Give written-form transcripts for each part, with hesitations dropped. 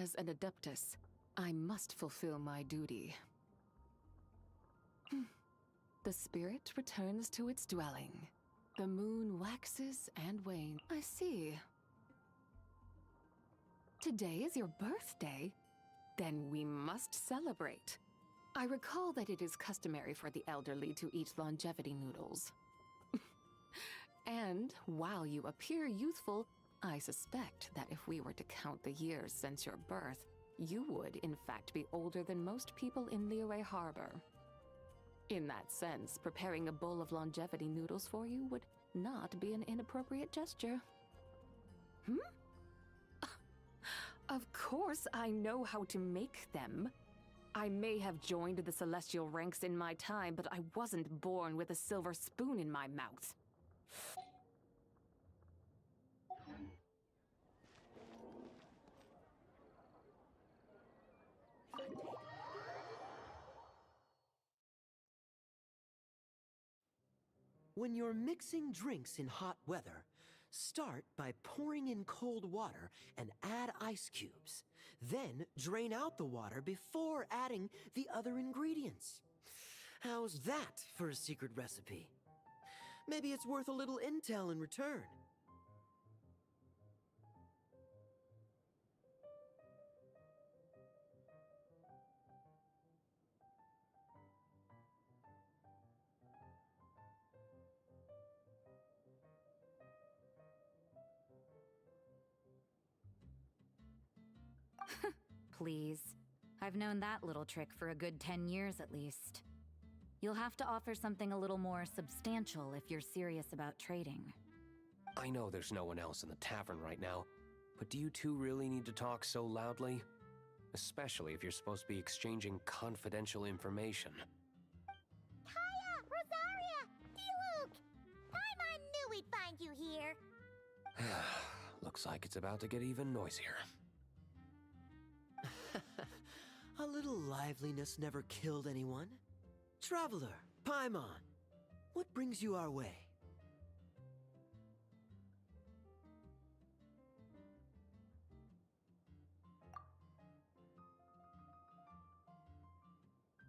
As an adeptus, I must fulfill my duty. The spirit returns to its dwelling. The moon waxes and wanes. I see. Today is your birthday? Then we must celebrate. I recall that it is customary for the elderly to eat longevity noodles. And while you appear youthful, I suspect that if we were to count the years since your birth, you would, in fact, be older than most people in Liyue Harbor. In that sense, preparing a bowl of longevity noodles for you would not be an inappropriate gesture. Of course I know how to make them. I may have joined the celestial ranks in my time, but I wasn't born with a silver spoon in my mouth. When you're mixing drinks in hot weather, start by pouring in cold water and add ice cubes. Then drain out the water before adding the other ingredients. How's that for a secret recipe? Maybe it's worth a little intel in return. Please. I've known that little trick for a good 10 years at least. You'll have to offer something a little more substantial if you're serious about trading. I know there's no one else in the tavern right now, but do you two really need to talk so loudly? Especially if you're supposed to be exchanging confidential information. Kaya! Rosaria! D-Luke! I knew we'd find you here! Looks like it's about to get even noisier. A little liveliness never killed anyone. Traveler, Paimon, what brings you our way?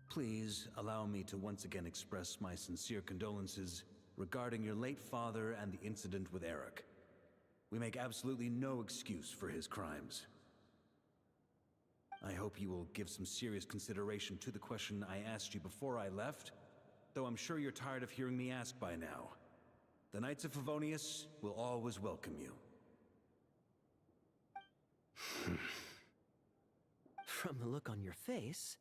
Please allow me to once again express my sincere condolences regarding your late father and the incident with Eric. We make absolutely no excuse for his crimes. I hope you will give some serious consideration to the question I asked you before I left, though I'm sure you're tired of hearing me ask by now. The Knights of Favonius will always welcome you. From the look on your face,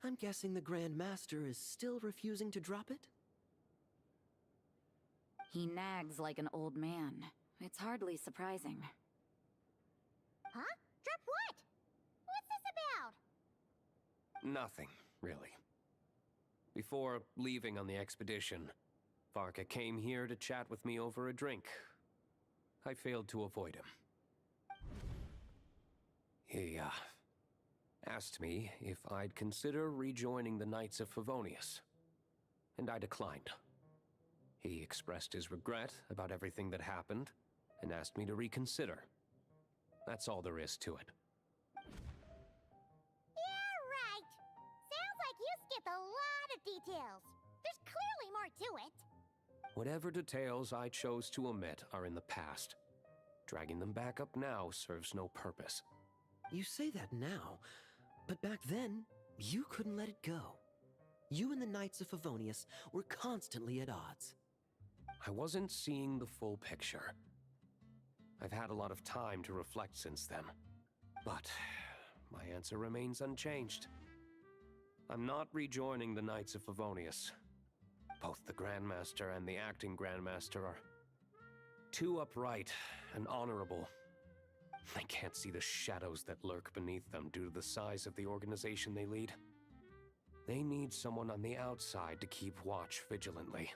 I'm guessing the Grand Master is still refusing to drop it? He nags like an old man. It's hardly surprising. Huh? Drop what? What's this about? Nothing, really. Before leaving on the expedition, Varka came here to chat with me over a drink. I failed to avoid him. He, asked me if I'd consider rejoining the Knights of Favonius, and I declined. He expressed his regret about everything that happened, and asked me to reconsider. That's all there is to it. Yeah, right. Sounds like you skipped a lot of details. There's clearly more to it. Whatever details I chose to omit are in the past. Dragging them back up now serves no purpose. You say that now, but back then, you couldn't let it go. You and the Knights of Favonius were constantly at odds. I wasn't seeing the full picture. I've had a lot of time to reflect since then, but my answer remains unchanged. I'm not rejoining the Knights of Favonius. Both the Grandmaster and the acting Grandmaster are too upright and honorable. I can't see the shadows that lurk beneath them due to the size of the organization they lead. They need someone on the outside to keep watch vigilantly.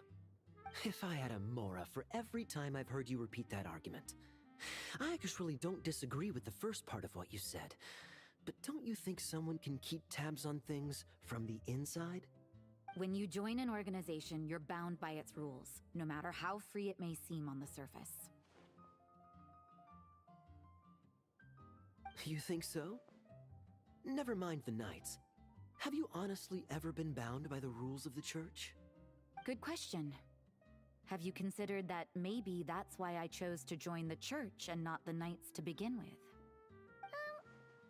If I had a Mora for every time I've heard you repeat that argument. I actually don't disagree with the first part of what you said, but don't you think someone can keep tabs on things from the inside? When you join an organization, you're bound by its rules, no matter how free it may seem on the surface. You think so? Never mind the knights. Have you honestly ever been bound by the rules of the church? Good question. Have you considered that maybe that's why I chose to join the church and not the knights to begin with?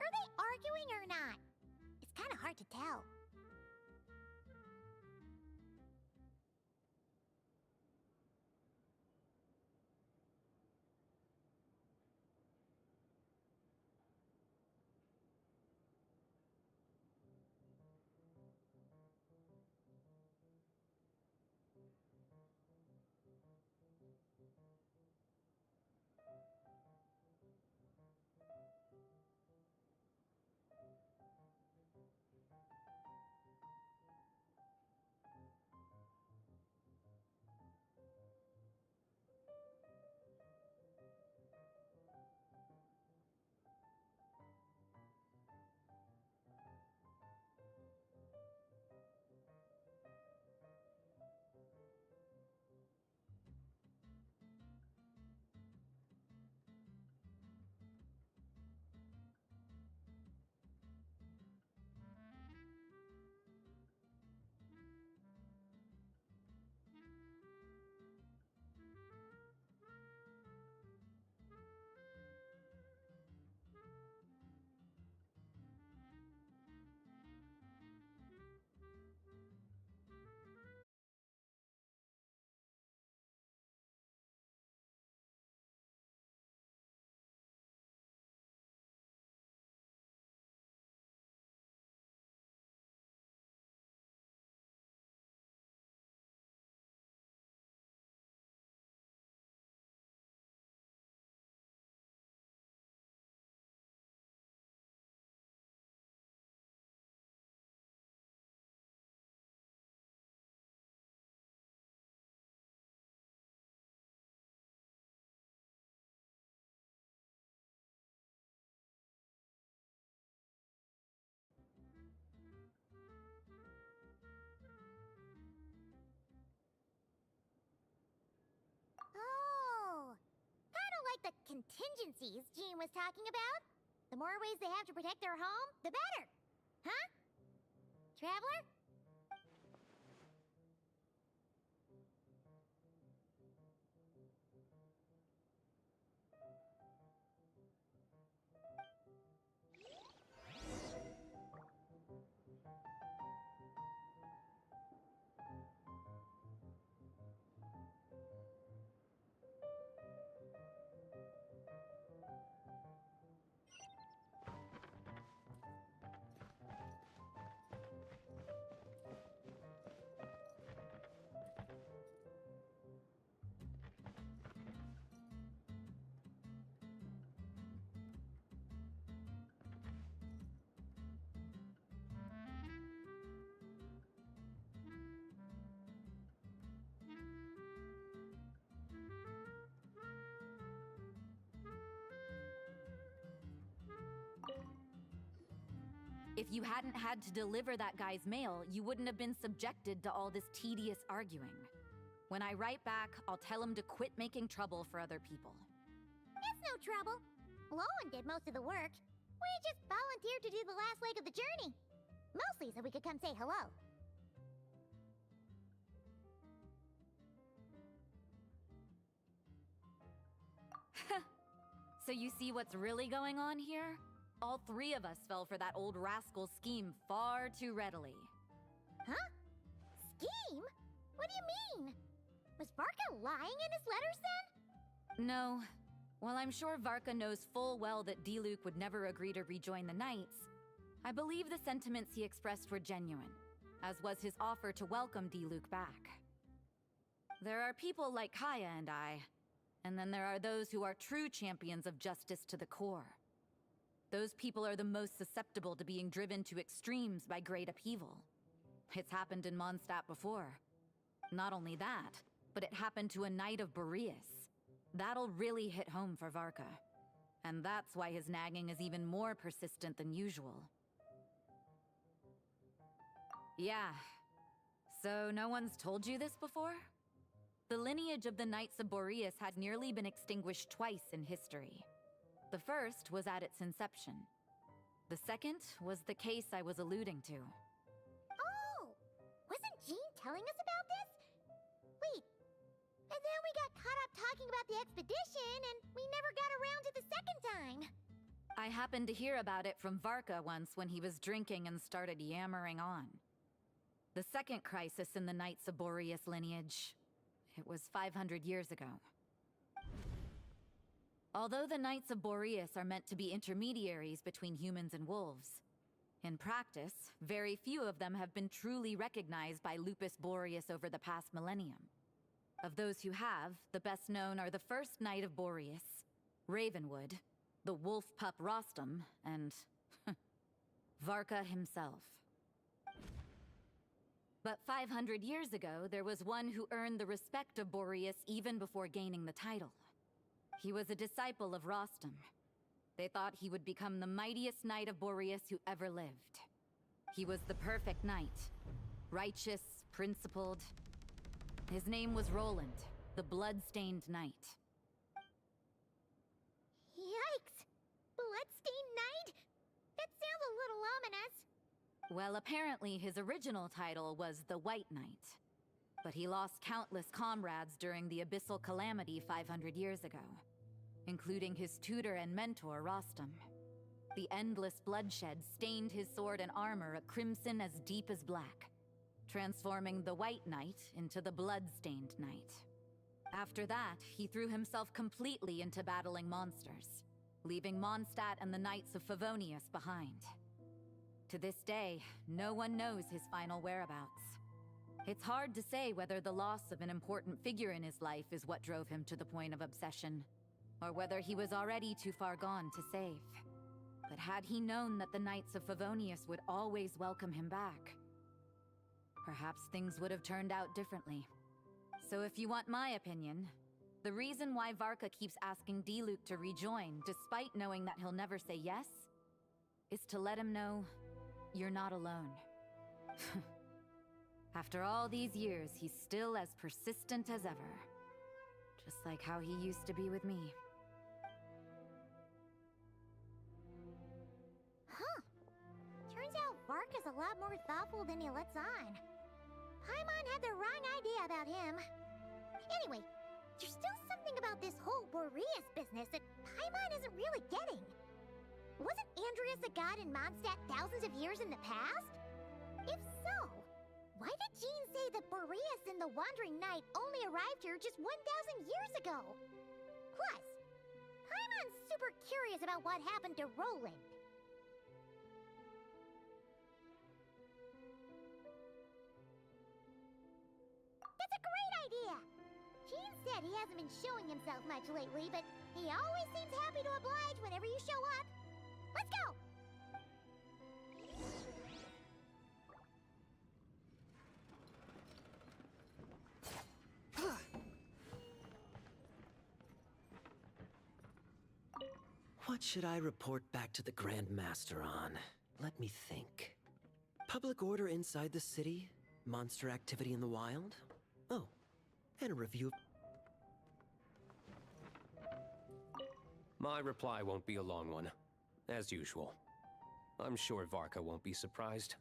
Are they arguing or not? It's kind of hard to tell. Oh, kind of like the contingencies Jean was talking about. The more ways they have to protect their home, the better. Huh? Traveler? If you hadn't had to deliver that guy's mail, you wouldn't have been subjected to all this tedious arguing. When I write back, I'll tell him to quit making trouble for other people. It's no trouble. Lowen did most of the work. We just volunteered to do the last leg of the journey. Mostly so we could come say hello. So you see what's really going on here? All three of us fell for that old rascal's scheme far too readily. Huh? Scheme? What do you mean? Was Varka lying in his letters then? No. While I'm sure Varka knows full well that Diluc would never agree to rejoin the Knights, I believe the sentiments he expressed were genuine, as was his offer to welcome Diluc back. There are people like Kaya and I, and then there are those who are true champions of justice to the core. Those people are the most susceptible to being driven to extremes by great upheaval. It's happened in Mondstadt before. Not only that, but it happened to a Knight of Boreas. That'll really hit home for Varka. And that's why his nagging is even more persistent than usual. Yeah. So no one's told you this before? The lineage of the Knights of Boreas had nearly been extinguished twice in history. The first was at its inception. The second was the case I was alluding to. Oh! Wasn't Jean telling us about this? Wait. And then we got caught up talking about the expedition, and we never got around to the second time. I happened to hear about it from Varka once when he was drinking and started yammering on. The second crisis in the Knights of Boreas lineage. It was 500 years ago. Although the Knights of Boreas are meant to be intermediaries between humans and wolves, in practice, very few of them have been truly recognized by Lupus Boreas over the past millennium. Of those who have, the best known are the first Knight of Boreas, Ravenwood, the wolf pup Rostam, and Varka himself. But 500 years ago, there was one who earned the respect of Boreas even before gaining the title. He was a disciple of Rostam. They thought he would become the mightiest Knight of Boreas who ever lived. He was the perfect knight. Righteous, principled. His name was Roland, the blood-stained knight. Yikes! Bloodstained Knight? That sounds a little ominous. Well, apparently his original title was the White Knight. But he lost countless comrades during the Abyssal Calamity 500 years ago, including his tutor and mentor, Rostam. The endless bloodshed stained his sword and armor a crimson as deep as black, transforming the White Knight into the Blood-Stained Knight. After that, he threw himself completely into battling monsters, leaving Mondstadt and the Knights of Favonius behind. To this day, no one knows his final whereabouts. It's hard to say whether the loss of an important figure in his life is what drove him to the point of obsession, or whether he was already too far gone to save. But had he known that the Knights of Favonius would always welcome him back, perhaps things would have turned out differently. So if you want my opinion, the reason why Varka keeps asking Diluc to rejoin, despite knowing that he'll never say yes, is to let him know you're not alone. After all these years, he's still as persistent as ever. Just like how he used to be with me. Huh. Turns out Varka's a lot more thoughtful than he lets on. Paimon had the wrong idea about him. Anyway, there's still something about this whole Boreas business that Paimon isn't really getting. Wasn't Andreas a god in Mondstadt thousands of years in the past? If so, why did Jean say that Boreas and the Wandering Knight only arrived here just 1,000 years ago? Plus, Paimon's super curious about what happened to Roland. That's a great idea! Jean said he hasn't been showing himself much lately, but he always seems happy to oblige whenever you show up. Let's go! What should I report back to the Grand Master on? Let me think. Public order inside the city? Monster activity in the wild? Oh, and a review of... My reply won't be a long one, as usual. I'm sure Varka won't be surprised.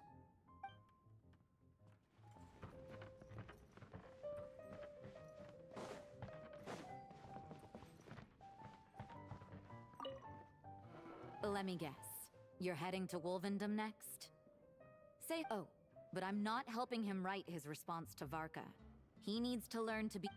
Let me guess. You're heading to Wolvendom next? Oh, but I'm not helping him write his response to Varka. He needs to learn to be...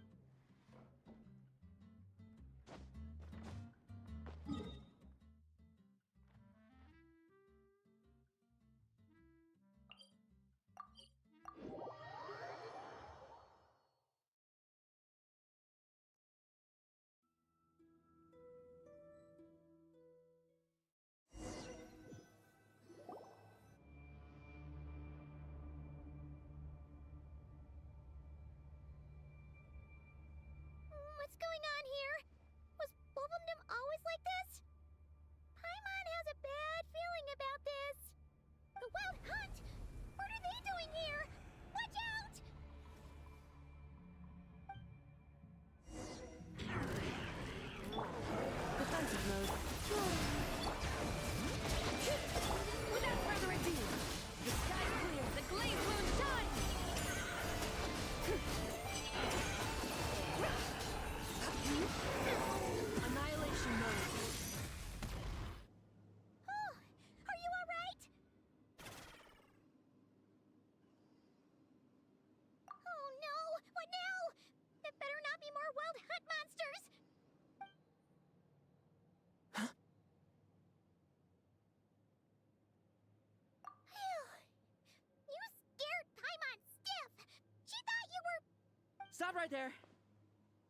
right there.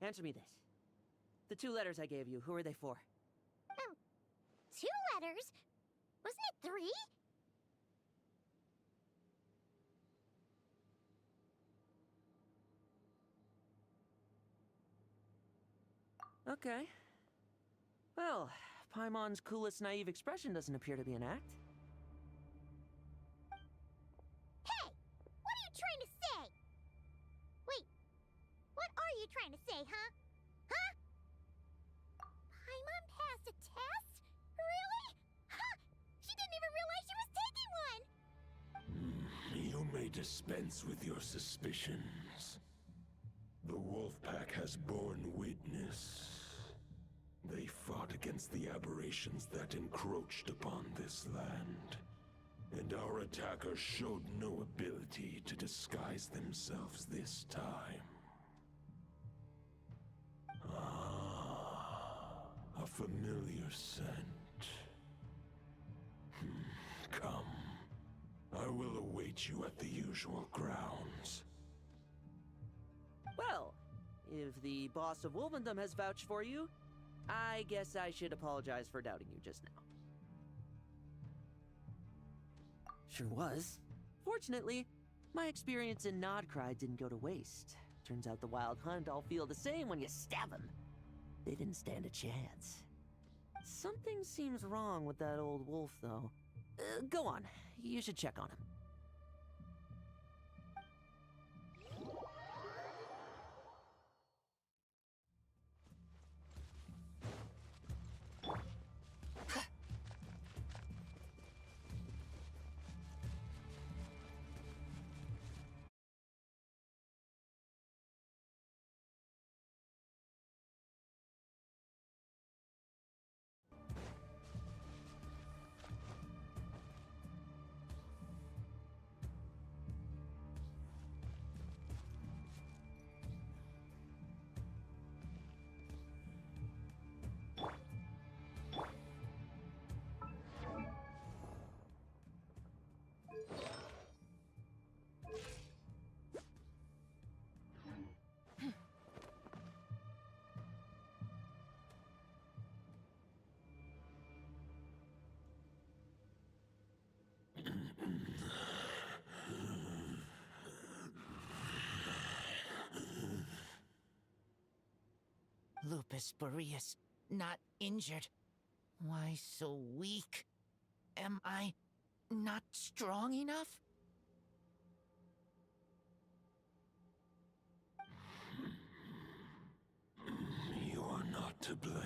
Answer me this. The 2 letters I gave you, who are they for? 2 letters? Wasn't it 3? Okay. Well, Paimon's coolest naive expression doesn't appear to be an act. Hey! What are you trying to say? Wait, what are you trying to say, huh? Huh? Paimon passed a test? Really? Huh! She didn't even realize she was taking one! You may dispense with your suspicions. The wolf pack has borne witness. They fought against the aberrations that encroached upon this land. And our attackers showed no ability to disguise themselves this time. Ah, a familiar scent. Come. I will await you at the usual grounds. Well, if the boss of Wolvendom has vouched for you, I guess I should apologize for doubting you just now. Sure was. Fortunately, my experience in Nodcry didn't go to waste. Turns out the Wild Hunt all feel the same when you stab them. They didn't stand a chance. Something seems wrong with that old wolf, though. Go on. You should check on him. Lupus Boreas, not injured. Why so weak? Am I not strong enough? You are not to blame.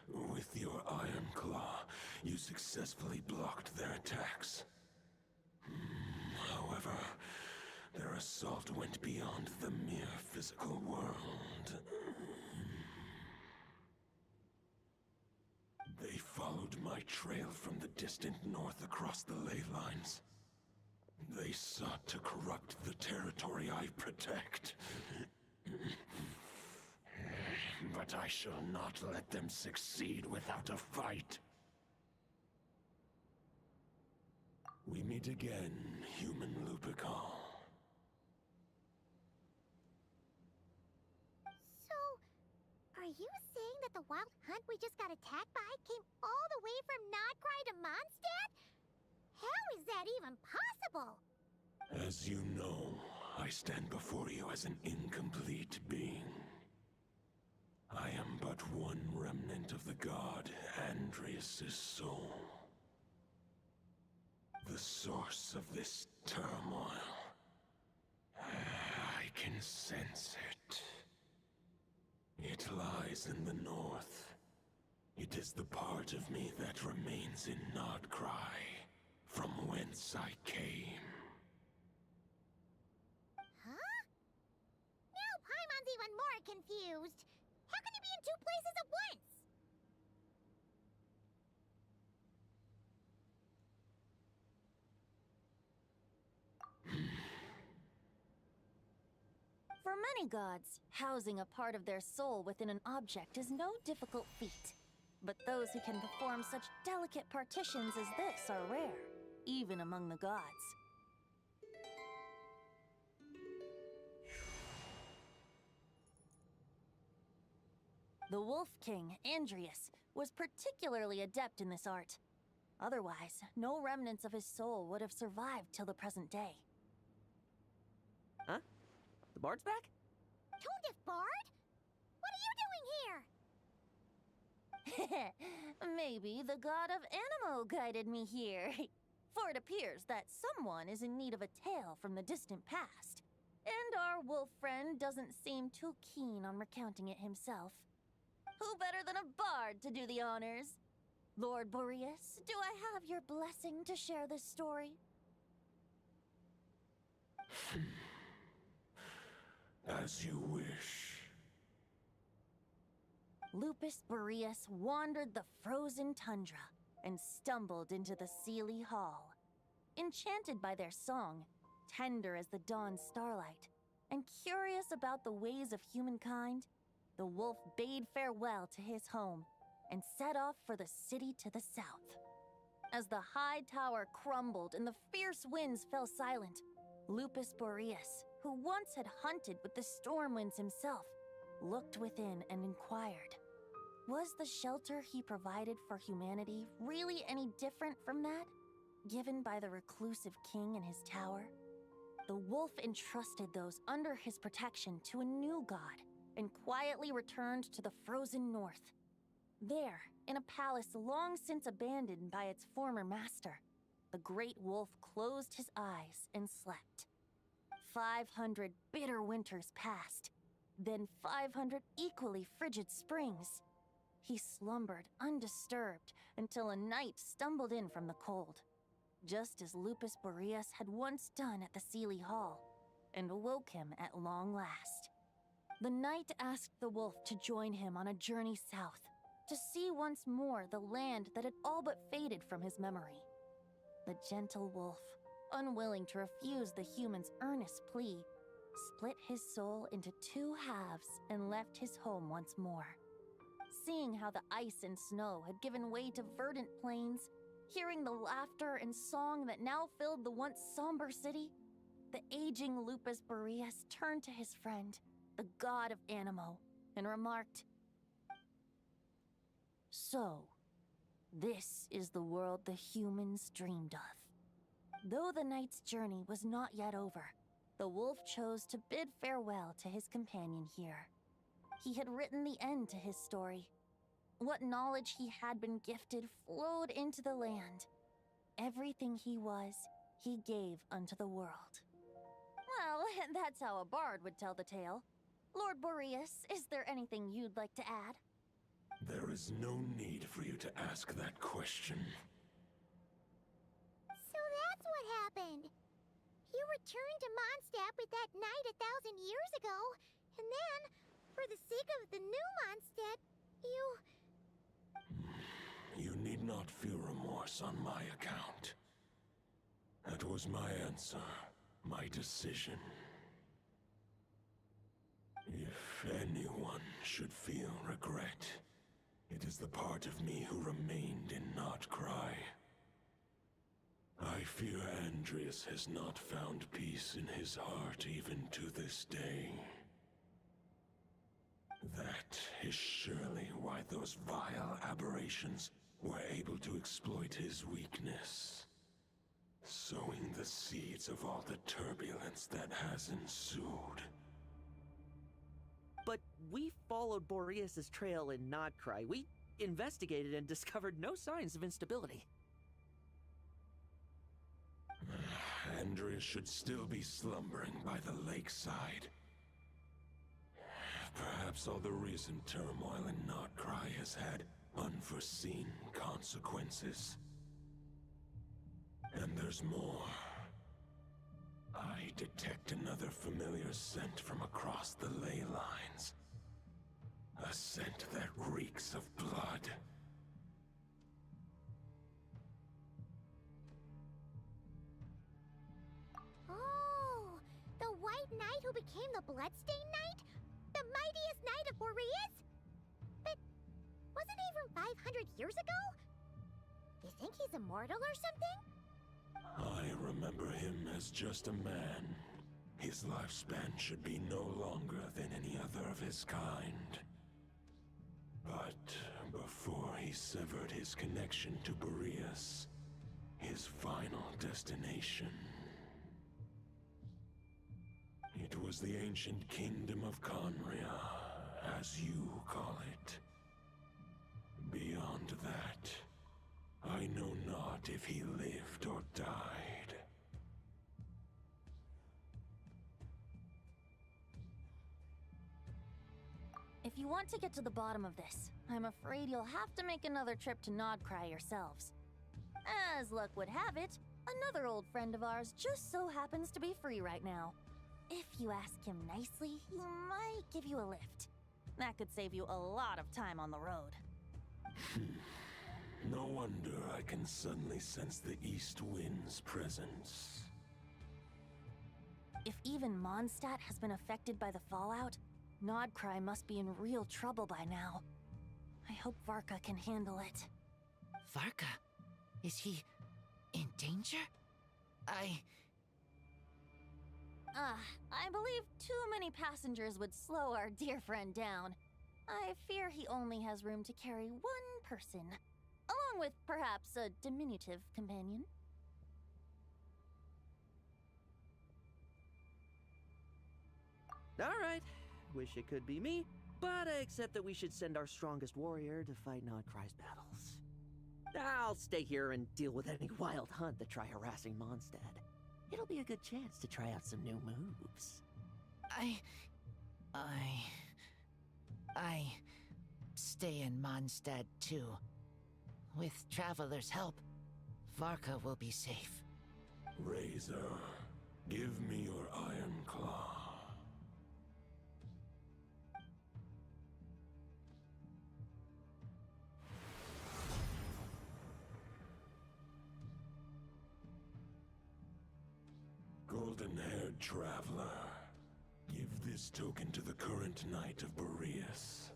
With your Iron Claw, you successfully blocked their attacks. However, their assault went beyond the mere physical world. They followed my trail from the distant north across the ley lines. They sought to corrupt the territory I protect. But I shall not let them succeed without a fight. We meet again, human Lupical. So, are you saying that the Wild Hunt we just got attacked by came all the way from Nodcry to Mondstadt? How is that even possible? As you know, I stand before you as an incomplete being. I am but one remnant of the god Andreas' soul. The source of this turmoil. I can sense it. It lies in the north. It is the part of me that remains in Nodcry, from whence I came. Huh? Now Paimon's even more confused. How can he be in 2 places at once? For many gods, housing a part of their soul within an object is no difficult feat. But those who can perform such delicate partitions as this are rare, even among the gods. The Wolf King, Andrius, was particularly adept in this art. Otherwise, no remnants of his soul would have survived till the present day. Huh? The bard's back? Toadif Bard? What are you doing here? Maybe the god of Animo guided me here. For it appears that someone is in need of a tale from the distant past. And our wolf friend doesn't seem too keen on recounting it himself. Who better than a bard to do the honors? Lord Boreas, do I have your blessing to share this story? As you wish. Lupus Boreas wandered the frozen tundra and stumbled into the Seelie Hall. Enchanted by their song, tender as the dawn starlight, and curious about the ways of humankind, the wolf bade farewell to his home and set off for the city to the south. As the high tower crumbled and the fierce winds fell silent, Lupus Boreas, who once had hunted with the storm winds himself, looked within and inquired, was the shelter he provided for humanity really any different from that given by the reclusive king in his tower? The wolf entrusted those under his protection to a new god and quietly returned to the frozen north. There, in a palace long since abandoned by its former master, the great wolf closed his eyes and slept. 500 bitter winters passed, then 500 equally frigid springs. He slumbered undisturbed until a night stumbled in from the cold, just as Lupus Boreas had once done at the Seelie Hall, and awoke him at long last. The night asked the wolf to join him on a journey south, to see once more the land that had all but faded from his memory. The gentle wolf, unwilling to refuse the human's earnest plea, split his soul into two halves and left his home once more. Seeing how the ice and snow had given way to verdant plains, hearing the laughter and song that now filled the once somber city, the aging Lupus Boreas turned to his friend, the god of Animo, and remarked, "So, this is the world the humans dreamed of." Though the night's journey was not yet over, the wolf chose to bid farewell to his companion here. He had written the end to his story. What knowledge he had been gifted flowed into the land. Everything he was, he gave unto the world. Well, that's how a bard would tell the tale. Lord Boreas, is there anything you'd like to add? There is no need for you to ask that question. So that's what happened. You returned to Mondstadt with that knight 1,000 years ago, and then, for the sake of the new Mondstadt, You need not feel remorse on my account. That was my answer, my decision. If anyone should feel regret, it is the part of me who remained in Notcry. I fear Andrius has not found peace in his heart even to this day. That is surely why those vile aberrations were able to exploit his weakness, sowing the seeds of all the turbulence that has ensued. But we followed Boreas' trail in Nodcry. We investigated and discovered no signs of instability. Andrius should still be slumbering by the lakeside. Perhaps all the recent turmoil in Notcry has had unforeseen consequences. And there's more. I detect another familiar scent from across the ley lines. A scent that reeks of blood. Oh, the White Knight who became the Bloodstained Knight? The mightiest knight of Boreas? But wasn't he from 500 years ago? You think he's immortal or something? I remember him as just a man. His lifespan should be no longer than any other of his kind. he severed his connection to Boreas, his final destination. It was the ancient kingdom of Conria, as you call it. Beyond that, I know not if he lived or died. If you want to get to the bottom of this, I'm afraid you'll have to make another trip to Nodcry yourselves. As luck would have it, another old friend of ours just so happens to be free right now. If you ask him nicely, he might give you a lift. That could save you a lot of time on the road. No wonder I can suddenly sense the East Wind's presence. If even Mondstadt has been affected by the fallout, Nodcry must be in real trouble by now. I hope Varka can handle it. Varka? Is he in danger? I believe too many passengers would slow our dear friend down. I fear he only has room to carry one person, along with perhaps a diminutive companion. Alright, wish it could be me, but I accept that we should send our strongest warrior to fight Nodcry's battles. I'll stay here and deal with any wild hunt that try harassing Mondstadt. It'll be a good chance to try out some new moves. I stay in Mondstadt too. With Traveler's help, Varka will be safe. Razor, give me your iron claw. Golden-haired traveler, give this token to the current knight of Boreas.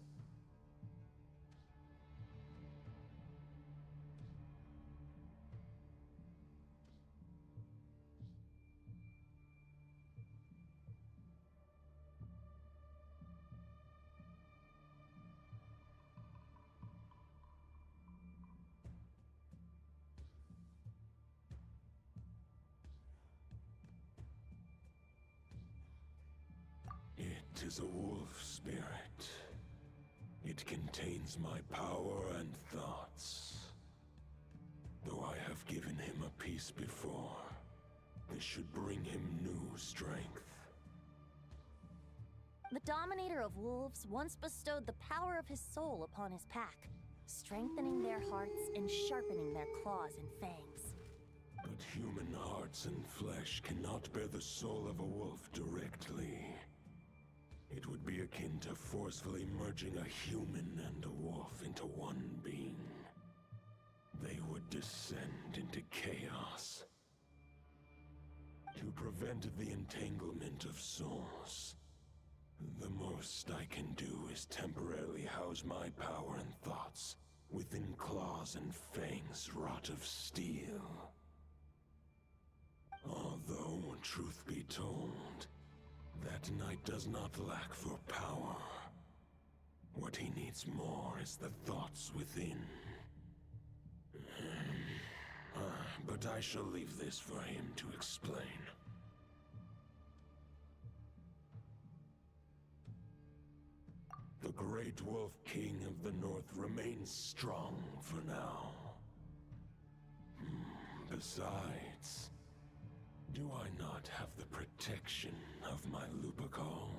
It is a wolf spirit. It contains my power and thoughts. Though I have given him a piece before, this should bring him new strength. The Dominator of Wolves once bestowed the power of his soul upon his pack, strengthening their hearts and sharpening their claws and fangs. But human hearts and flesh cannot bear the soul of a wolf directly. It would be akin to forcefully merging a human and a wolf into one being. They would descend into chaos. To prevent the entanglement of souls, the most I can do is temporarily house my power and thoughts within claws and fangs wrought of steel. Although, truth be told, that knight does not lack for power. What he needs more is the thoughts within. But I shall leave this for him to explain. The Great Wolf King of the North remains strong for now. Besides, do I not have the protection of my Lupacol?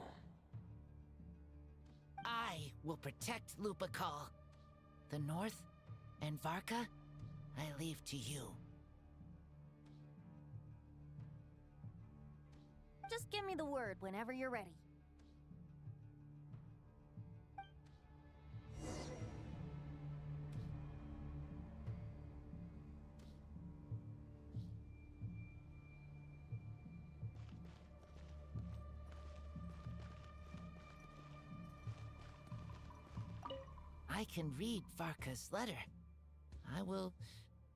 I will protect Lupacol. The North and Varka, I leave to you. Just give me the word whenever you're ready. I can read Varka's letter. I will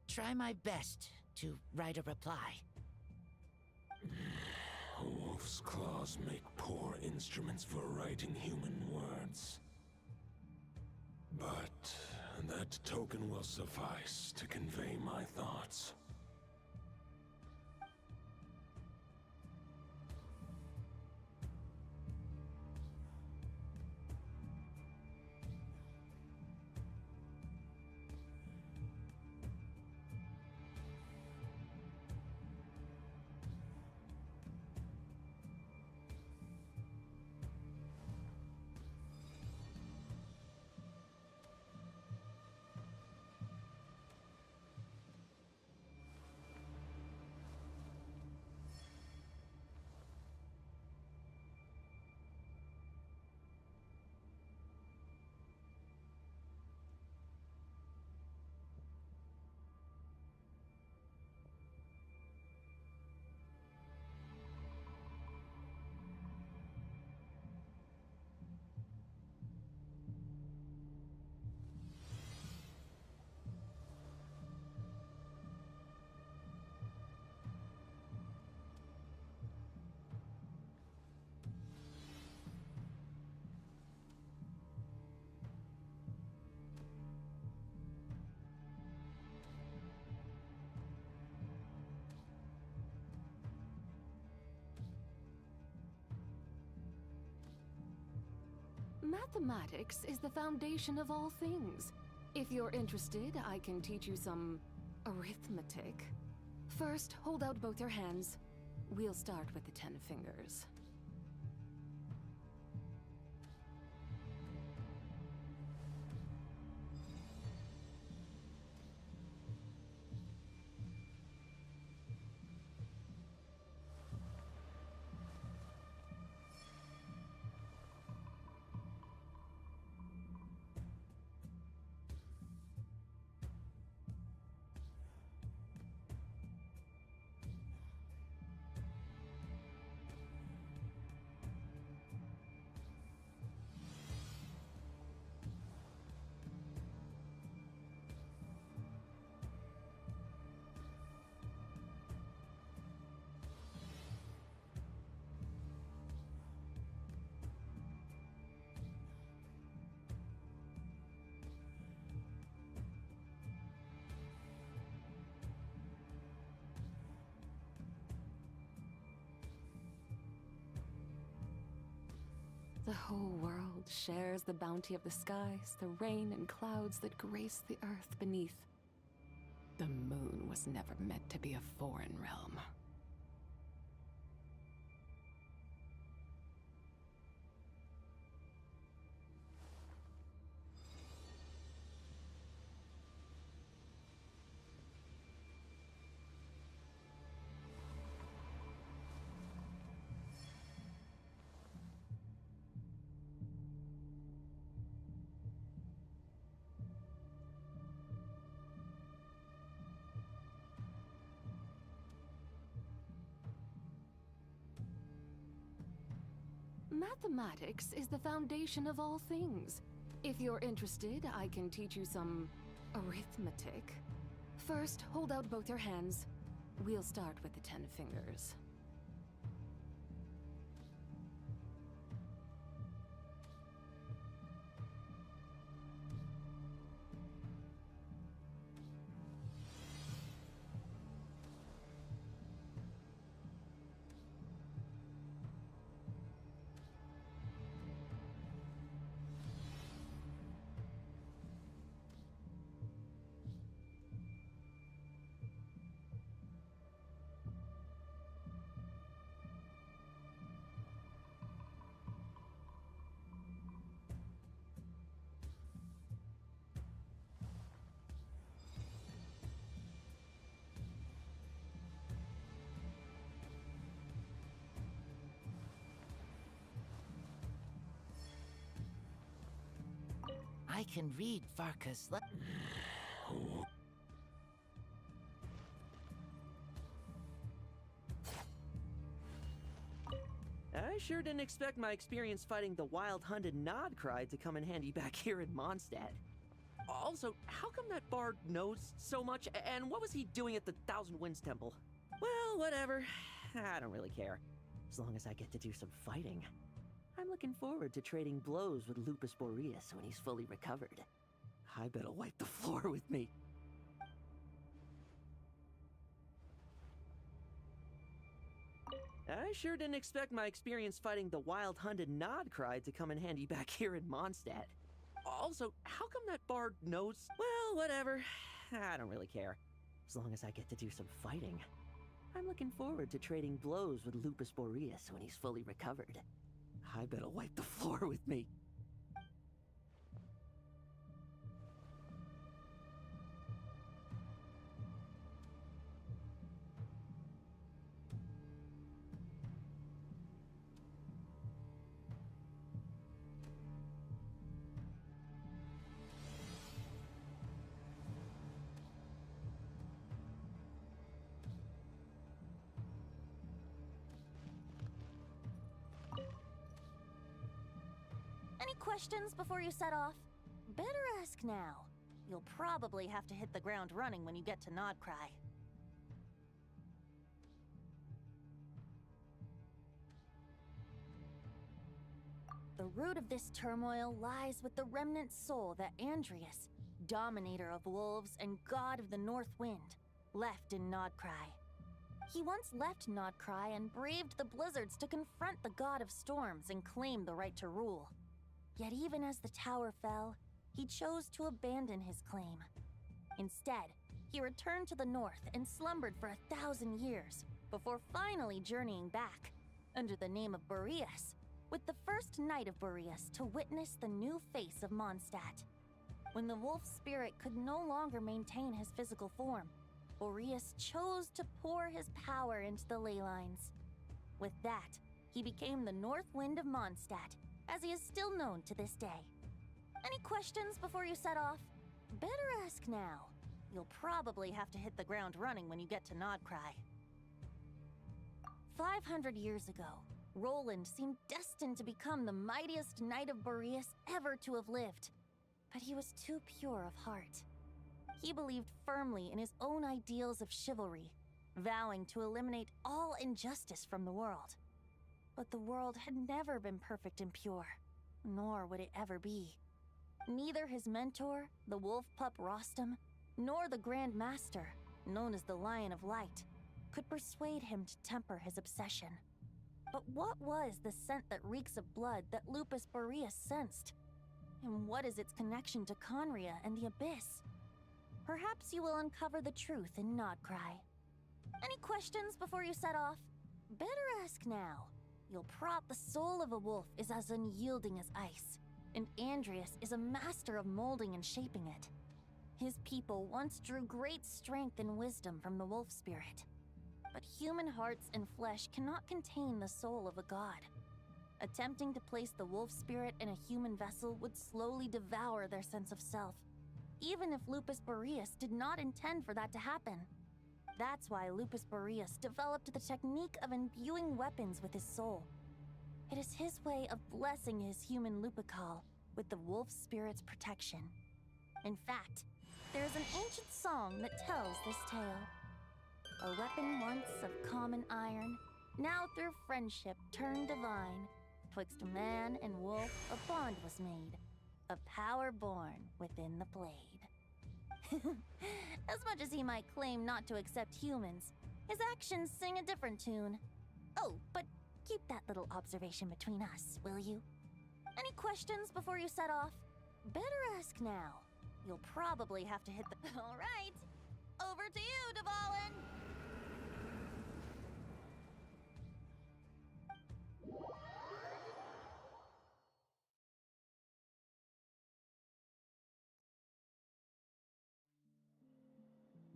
try my best to write a reply. A wolf's claws make poor instruments for writing human words. But That token will suffice to convey my thoughts. Mathematics is the foundation of all things. If you're interested, I can teach you some arithmetic. First, hold out both your hands. We'll start with the 10 fingers. The whole world shares the bounty of the skies, the rain and clouds that grace the earth beneath. The moon was never meant to be a foreign realm. Mathematics is the foundation of all things. If you're interested, I can teach you some arithmetic. First, hold out both your hands. We'll start with the 10 fingers. I can read Varka's letter. I sure didn't expect my experience fighting the wild-hunted Nodcride to come in handy back here in Mondstadt. Also, how come that bard knows so much, and what was he doing at the Thousand Winds Temple? Well, whatever. I don't really care. As long as I get to do some fighting. I'm looking forward to trading blows with Lupus Boreas when he's fully recovered. I better wipe the floor with me. I sure didn't expect my experience fighting the wild-hunted Nodcride to come in handy back here in Mondstadt. Also, how come that bard knows? Well, whatever. I don't really care. As long as I get to do some fighting. I'm looking forward to trading blows with Lupus Boreas when he's fully recovered. I better wipe the floor with me. Any questions before you set off? Better ask now. You'll probably have to hit the ground running when you get to Nodcry. The root of this turmoil lies with the remnant soul that Andreas, dominator of wolves and god of the north wind, left in Nodcry. He once left Nodcry and braved the blizzards to confront the god of storms and claim the right to rule. Yet even as the tower fell, he chose to abandon his claim. Instead, he returned to the north and slumbered for 1,000 years before finally journeying back, under the name of Boreas, with the first knight of Boreas to witness the new face of Mondstadt. When the wolf spirit could no longer maintain his physical form, Boreas chose to pour his power into the ley lines. With that, he became the North Wind of Mondstadt, as he is still known to this day. Any questions before you set off? Better ask now. You'll probably have to hit the ground running when you get to Nodcry. 500 years ago, Roland seemed destined to become the mightiest knight of Boreas ever to have lived. But he was too pure of heart. He believed firmly in his own ideals of chivalry, vowing to eliminate all injustice from the world. But the world had never been perfect and pure, nor would it ever be. Neither his mentor, the wolf pup Rostam, nor the Grand Master, known as the Lion of Light, could persuade him to temper his obsession. But what was the scent that reeks of blood that Lupus Boreas sensed? And what is its connection to Conria and the Abyss? Perhaps you will uncover the truth in Nodcry. Any questions before you set off? Better ask now. The soul of a wolf is as unyielding as ice, and Andreas is a master of molding and shaping it. His people once drew great strength and wisdom from the wolf spirit. But human hearts and flesh cannot contain the soul of a god. Attempting to place the wolf spirit in a human vessel would slowly devour their sense of self, even if Lupus Boreas did not intend for that to happen. That's why Lupus Boreas developed the technique of imbuing weapons with his soul. It is his way of blessing his human Lupical with the wolf spirit's protection. In fact, there is an ancient song that tells this tale. A weapon once of common iron, now through friendship turned divine. Twixt man and wolf a bond was made, a power born within the blade. As much as he might claim not to accept humans, his actions sing a different tune. Oh, but keep that little observation between us, will you? Any questions before you set off? Better ask now. You'll probably have to hit the... All right, over to you, Dvalin!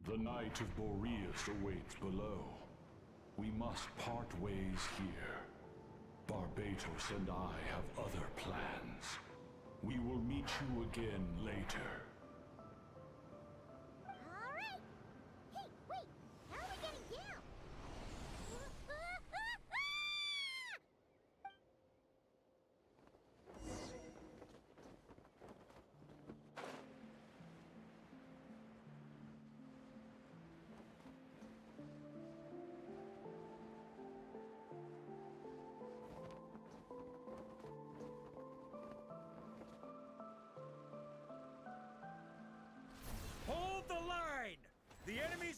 The Knight of Boreas awaits below. We must part ways here. Barbatos and I have other plans. We will meet you again later. All right. Hey, wait. How are we getting down?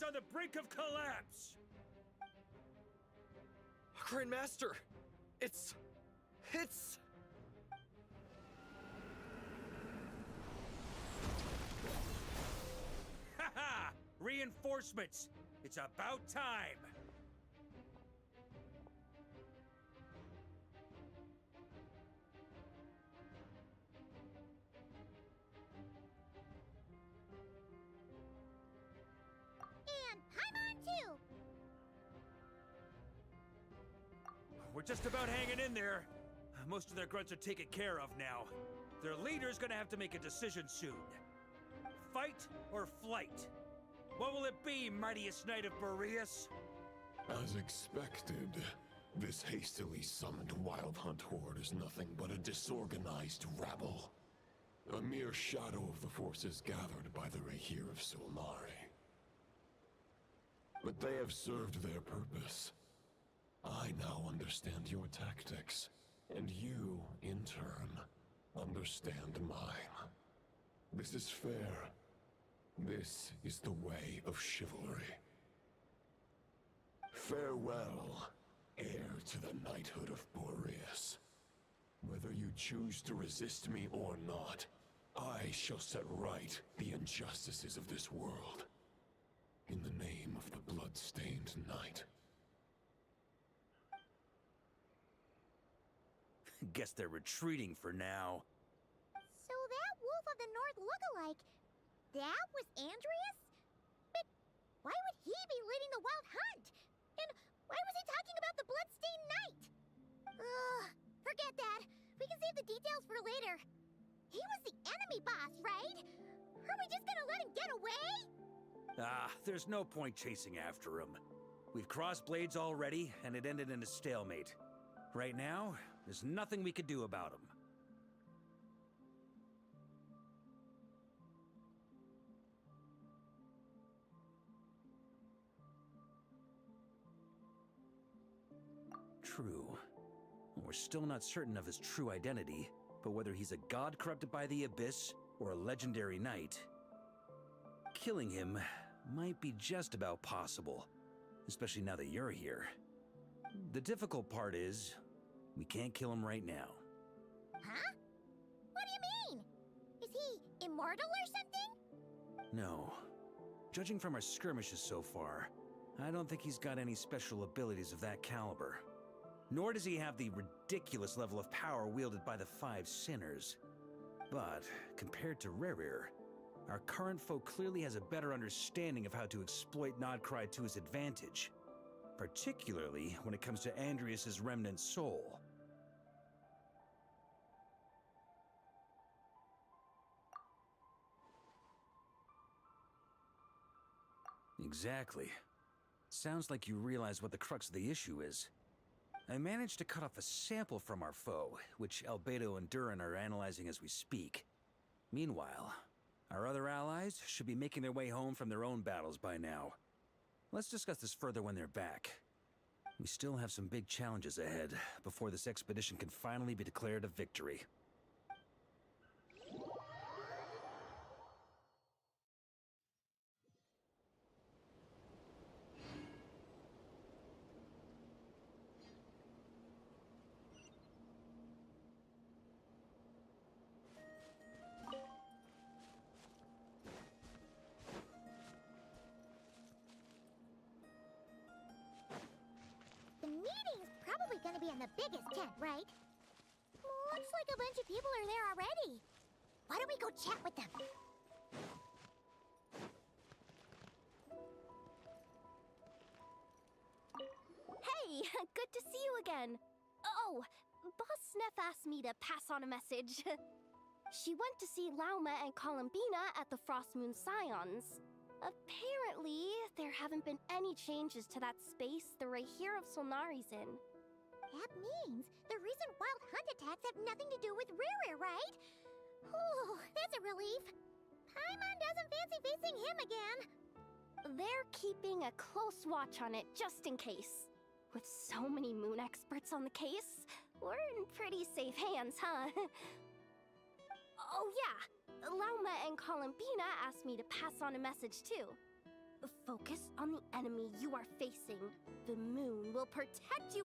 on the brink of collapse! Grandmaster! It's... Haha! Reinforcements! It's about time! And Paimon too! We're just about hanging in there. Most of their grunts are taken care of now. Their leader's gonna have to make a decision soon. Fight or flight? What will it be, mightiest knight of Boreas? As expected, this hastily summoned Wild Hunt horde is nothing but a disorganized rabble. A mere shadow of the forces gathered by the Rahir of Solnari. But they have served their purpose. I now understand your tactics, and you, in turn, understand mine. This is fair. This is the way of chivalry. Farewell, heir to the knighthood of Boreas. Whether you choose to resist me or not, I shall set right the injustices of this world. In the name of the blood-stained knight. Guess they're retreating for now. So that Wolf of the North lookalike, that was Andreas? But why would he be leading the Wild Hunt? And why was he talking about the Bloodstained Knight? Ugh, forget that. We can save the details for later. He was the enemy boss, right? Are we just gonna let him get away? There's no point chasing after him. We've crossed blades already, and it ended in a stalemate. Right now, there's nothing we could do about him. True. We're still not certain of his true identity, but whether he's a god corrupted by the Abyss or a legendary knight, killing him might be just about possible, especially now that you're here. The difficult part is, we can't kill him right now. Huh? What do you mean? Is he immortal or something? No. Judging from our skirmishes so far, I don't think he's got any special abilities of that caliber. Nor does he have the ridiculous level of power wielded by the Five Sinners. But, compared to Rerir, our current foe clearly has a better understanding of how to exploit Nodcry to his advantage. Particularly when it comes to Andreas' remnant soul. Exactly. Sounds like you realize what the crux of the issue is. I managed to cut off a sample from our foe, which Albedo and Durin are analyzing as we speak. Meanwhile, our other allies should be making their way home from their own battles by now. Let's discuss this further when they're back. We still have some big challenges ahead before this expedition can finally be declared a victory. The meeting's probably gonna be in the biggest tent, right? Looks like a bunch of people are there already. Why don't we go chat with them? Hey, good to see you again. Oh, Boss Sneff asked me to pass on a message. She went to see Lauma and Columbina at the Frostmoon Scions. Apparently, there haven't been any changes to that space the Rahir of Solnari's in. That means the recent Wild Hunt attacks have nothing to do with Rerir, right? Whew, that's a relief. Paimon doesn't fancy facing him again. They're keeping a close watch on it just in case. With so many moon experts on the case, we're in pretty safe hands, huh? Oh yeah, Lauma and Columbina asked me to pass on a message too. Focus on the enemy you are facing. The moon will protect you.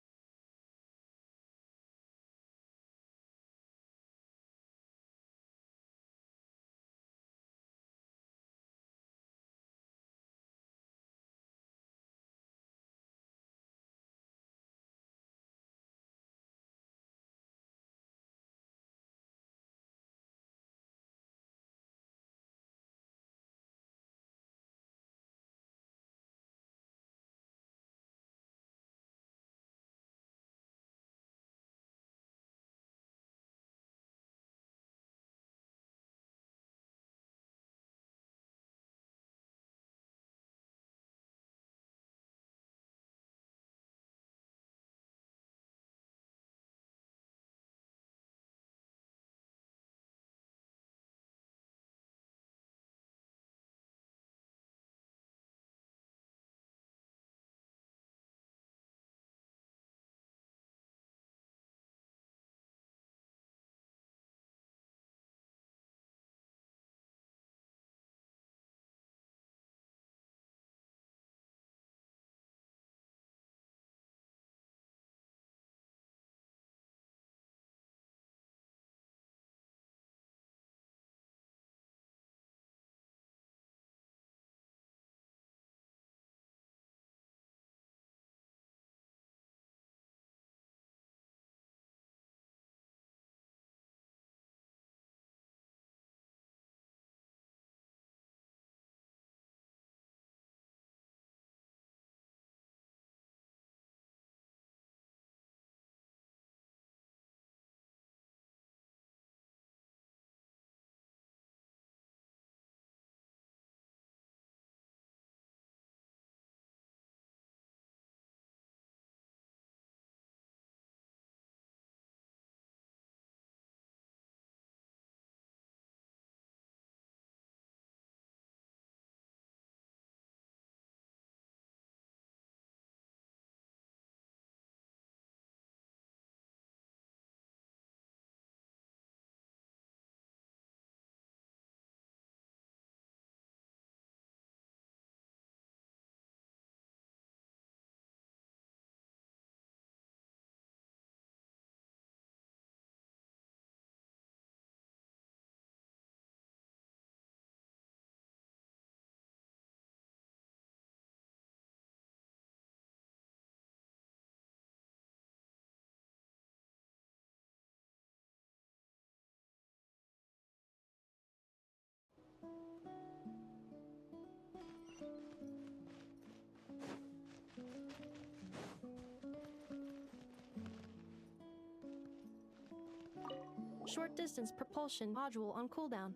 Short distance propulsion module on cooldown.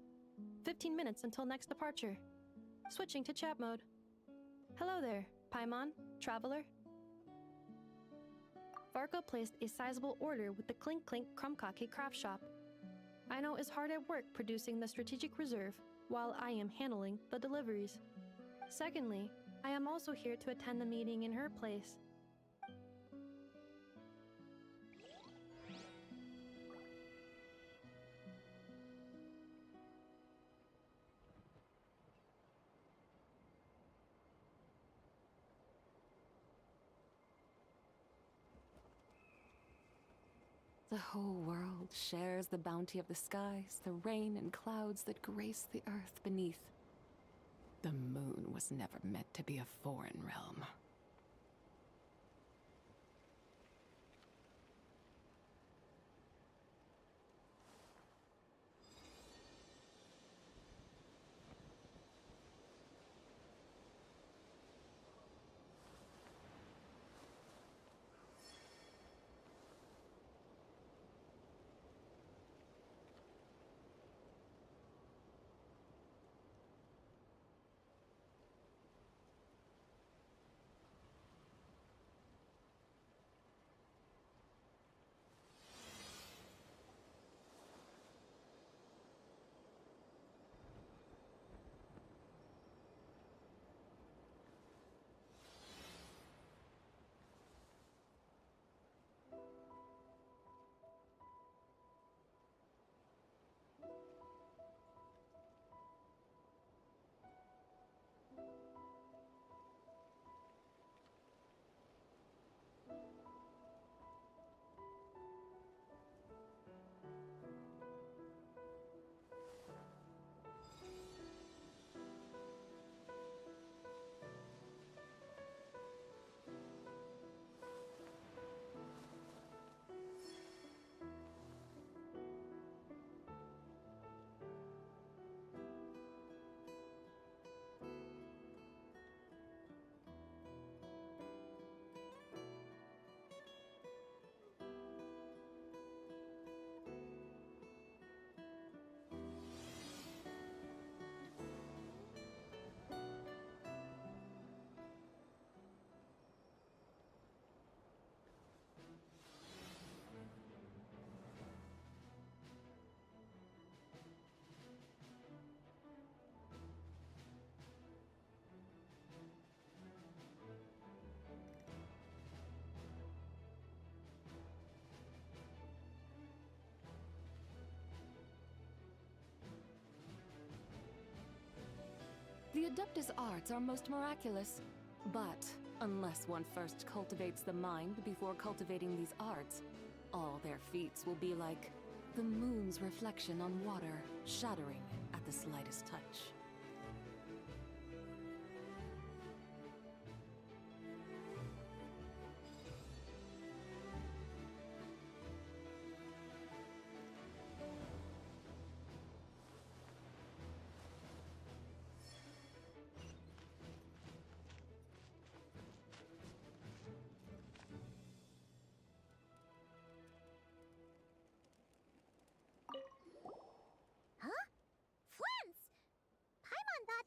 15 minutes until next departure. Switching to chat mode. Hello there, Paimon, traveler. Varka placed a sizable order with the Clink Clink Krumkake craft shop. Aino is hard at work producing the strategic reserve, while I am handling the deliveries. Secondly, I am also here to attend the meeting in her place. The whole world shares the bounty of the skies, the rain and clouds that grace the earth beneath. The moon was never meant to be a foreign realm. The Adeptus arts are most miraculous, but unless one first cultivates the mind before cultivating these arts, all their feats will be like the moon's reflection on water, shattering at the slightest touch.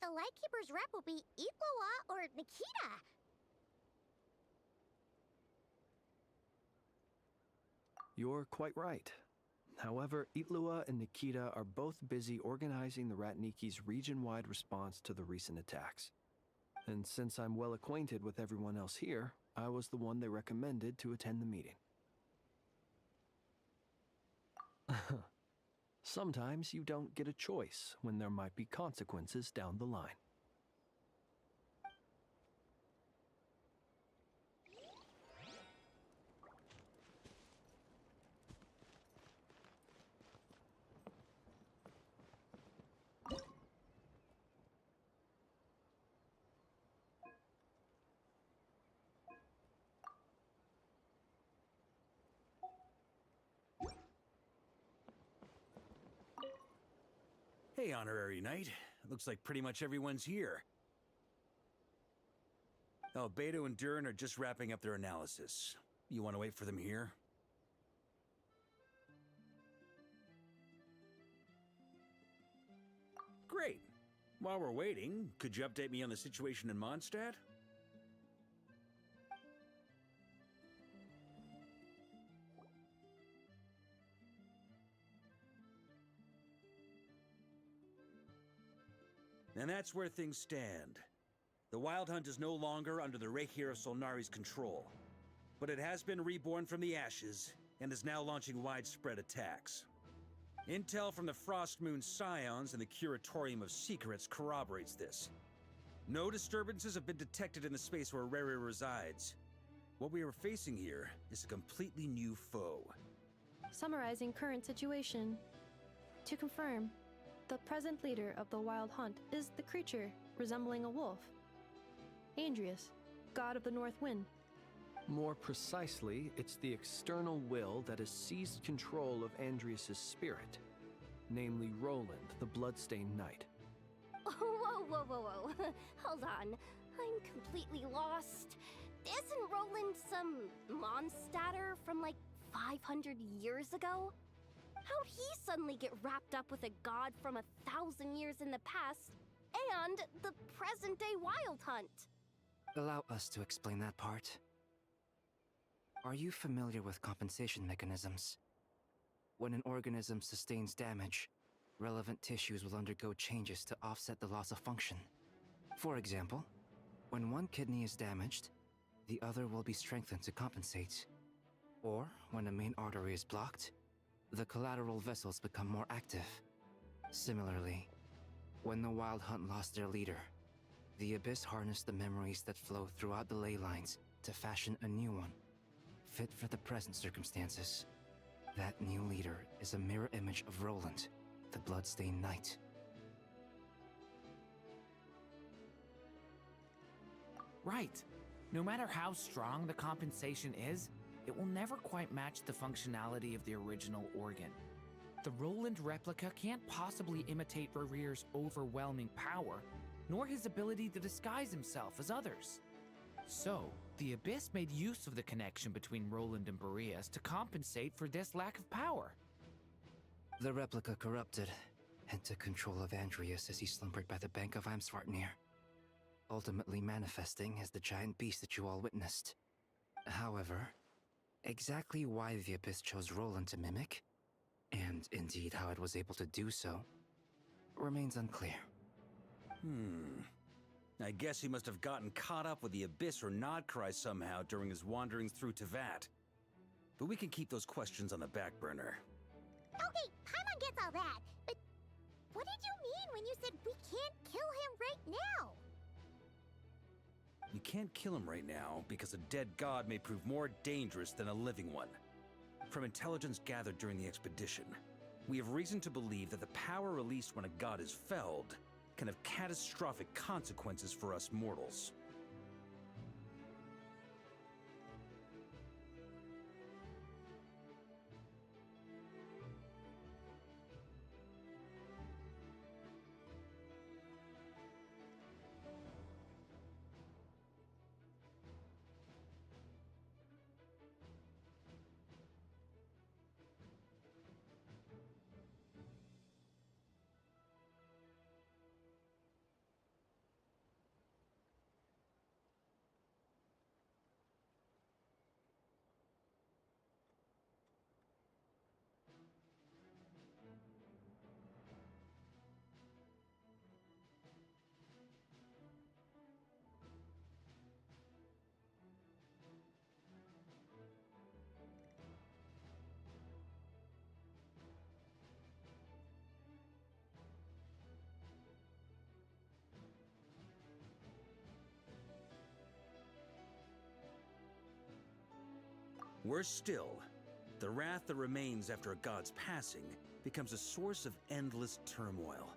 The Lightkeeper's rep will be Itlua or Nikita. You're quite right. However, Itlua and Nikita are both busy organizing the Ratniki's region-wide response to the recent attacks. And since I'm well acquainted with everyone else here, I was the one they recommended to attend the meeting. Sometimes you don't get a choice when there might be consequences down the line. Hey, Honorary Knight. Looks like pretty much everyone's here. Albedo and Durin are just wrapping up their analysis. You want to wait for them here? Great. While we're waiting, could you update me on the situation in Mondstadt? And that's where things stand. The Wild Hunt is no longer under the Reikir Solnari's control, but it has been reborn from the ashes and is now launching widespread attacks. Intel from the Frostmoon Scions and the Curatorium of Secrets corroborates this. No disturbances have been detected in the space where Rere resides. What we are facing here is a completely new foe. Summarizing current situation. To confirm, the present leader of the Wild Hunt is the creature resembling a wolf. Andrius, god of the North Wind. More precisely, it's the external will that has seized control of Andrius' spirit, namely Roland, the Bloodstained Knight. Whoa. Hold on. I'm completely lost. Isn't Roland some Mondstadter from like 500 years ago? How'd he suddenly get wrapped up with a god from 1,000 years in the past and the present-day Wild Hunt? Allow us to explain that part. Are you familiar with compensation mechanisms? When an organism sustains damage, relevant tissues will undergo changes to offset the loss of function. For example, when one kidney is damaged, the other will be strengthened to compensate. Or, when a main artery is blocked, the collateral vessels become more active. Similarly, when the Wild Hunt lost their leader, the Abyss harnessed the memories that flow throughout the ley lines to fashion a new one, fit for the present circumstances. That new leader is a mirror image of Roland, the Bloodstained Knight. Right. No matter how strong the compensation is, it will never quite match the functionality of the original organ. The Roland replica can't possibly imitate Rere's overwhelming power, nor his ability to disguise himself as others. So, the Abyss made use of the connection between Roland and Boreas to compensate for this lack of power. The replica corrupted and took control of Andrius as he slumbered by the bank of Eimsvartnir, ultimately manifesting as the giant beast that you all witnessed. However, exactly why the Abyss chose Roland to mimic, and indeed how it was able to do so, remains unclear. I guess he must have gotten caught up with the Abyss or Nodcry somehow during his wanderings through Tevat. But we can keep those questions on the back burner. Okay, Paimon gets all that, but what did you mean when you said we can't kill him right now? We can't kill him right now because a dead god may prove more dangerous than a living one. From intelligence gathered during the expedition, we have reason to believe that the power released when a god is felled can have catastrophic consequences for us mortals. Worse still, the wrath that remains after a god's passing becomes a source of endless turmoil.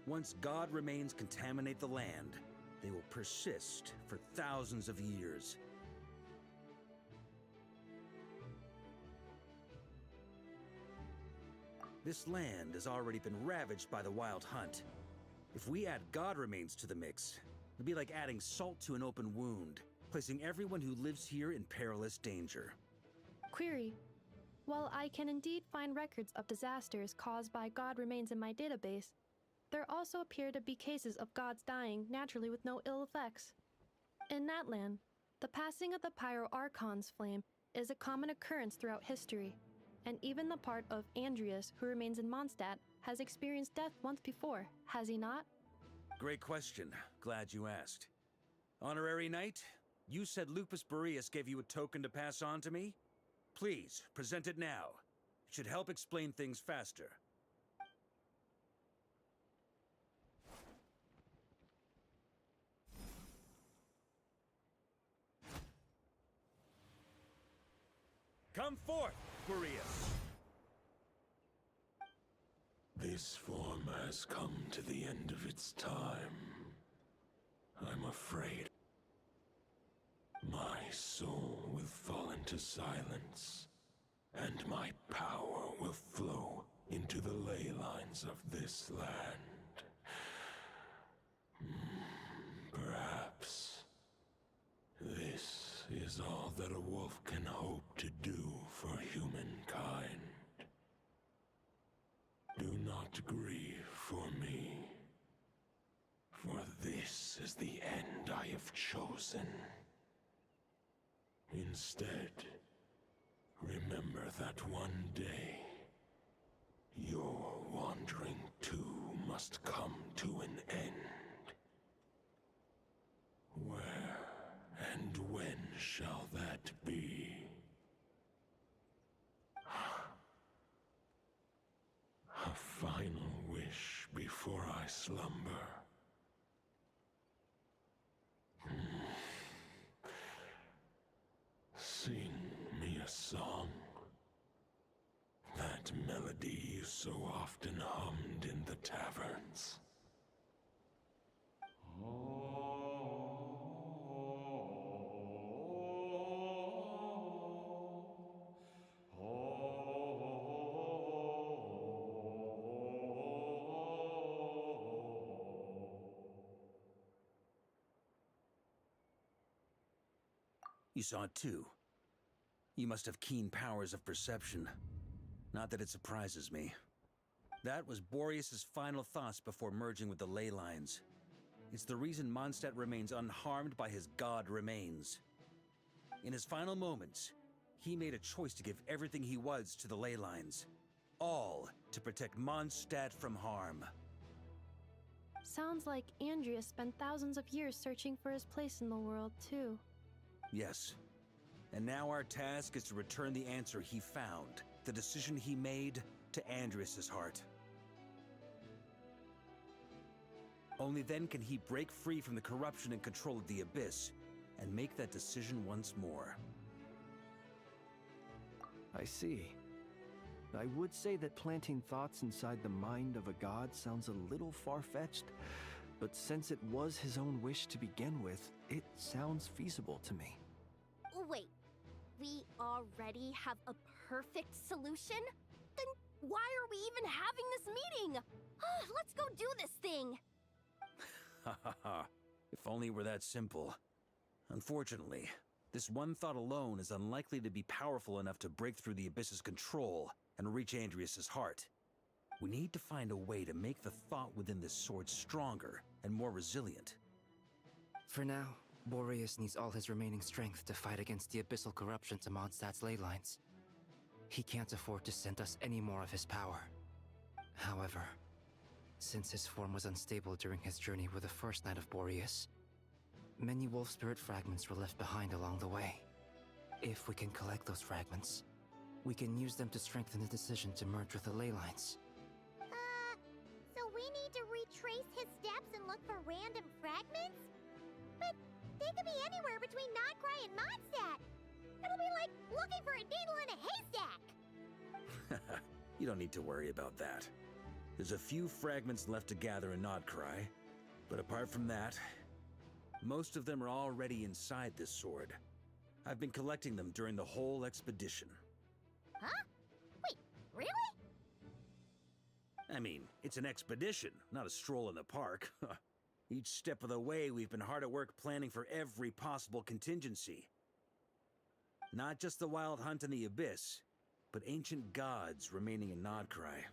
Once god remains contaminate the land, they will persist for thousands of years. This land has already been ravaged by the Wild Hunt. If we add god remains to the mix, it'd be like adding salt to an open wound, placing everyone who lives here in perilous danger. Query. While I can indeed find records of disasters caused by god remains in my database, there also appear to be cases of gods dying naturally with no ill effects. In that land, the passing of the Pyro-Archon's flame is a common occurrence throughout history, and even the part of Andreas who remains in Mondstadt has experienced death once before, has he not? Great question. Glad you asked. Honorary Knight, you said Lupus Boreas gave you a token to pass on to me? Please, present it now. It should help explain things faster. Come forth, Boreas! This form has come to the end of its time. I'm afraid my soul will fall into silence, and my power will flow into the ley lines of this land. Perhaps this is all that a wolf can hope to do for humankind. Do not grieve for me, for this is the end I have chosen. Instead, remember that one day, your wandering too must come to an end. Where and when shall that be? A final wish before I slumber. Sing me a song. That melody you so often hummed in the taverns. You saw it too. You must have keen powers of perception. Not that it surprises me. That was Boreas' final thoughts before merging with the ley lines. It's the reason Mondstadt remains unharmed by his god remains. In his final moments, he made a choice to give everything he was to the ley lines. All to protect Mondstadt from harm. Sounds like Andreas spent thousands of years searching for his place in the world, too. Yes. And now our task is to return the answer he found, the decision he made, to Andreas' heart. Only then can he break free from the corruption and control of the Abyss, and make that decision once more. I see. I would say that planting thoughts inside the mind of a god sounds a little far-fetched, but since it was his own wish to begin with, it sounds feasible to me. Wait, we already have a perfect solution? Then why are we even having this meeting? Let's go do this thing! Ha ha ha. If only it were that simple. Unfortunately, this one thought alone is unlikely to be powerful enough to break through the Abyss's control and reach Andrias' heart. We need to find a way to make the thought within this sword stronger and more resilient. For now, Boreas needs all his remaining strength to fight against the abyssal corruption to Mondstadt's ley lines. He can't afford to send us any more of his power. However, since his form was unstable during his journey with the first night of Boreas, many wolf spirit fragments were left behind along the way. If we can collect those fragments, we can use them to strengthen the decision to merge with the ley lines. So we need to retrace his steps and look for random fragments? But they could be anywhere between Nodcry and Mondstadt. It'll be like looking for a needle in a haystack. You don't need to worry about that. There's a few fragments left to gather in Nodcry, but apart from that, most of them are already inside this sword. I've been collecting them during the whole expedition. Huh? Wait, really? I mean, it's an expedition, not a stroll in the park. Each step of the way, we've been hard at work planning for every possible contingency. Not just the wild hunt in the Abyss, but ancient gods remaining in Nodcry.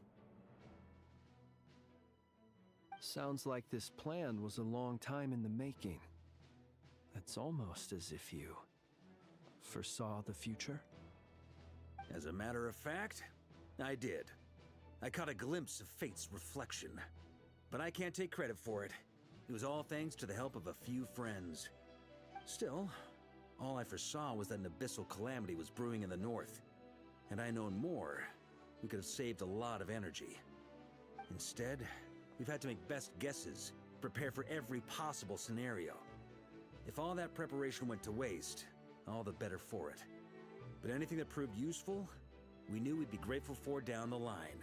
Sounds like this plan was a long time in the making. It's almost as if you foresaw the future. As a matter of fact, I did. I caught a glimpse of fate's reflection. But I can't take credit for it. It was all thanks to the help of a few friends. Still, all I foresaw was that an abyssal calamity was brewing in the north. Had I known more, we could have saved a lot of energy. Instead, we've had to make best guesses, prepare for every possible scenario. If all that preparation went to waste, all the better for it. But anything that proved useful, we knew we'd be grateful for down the line.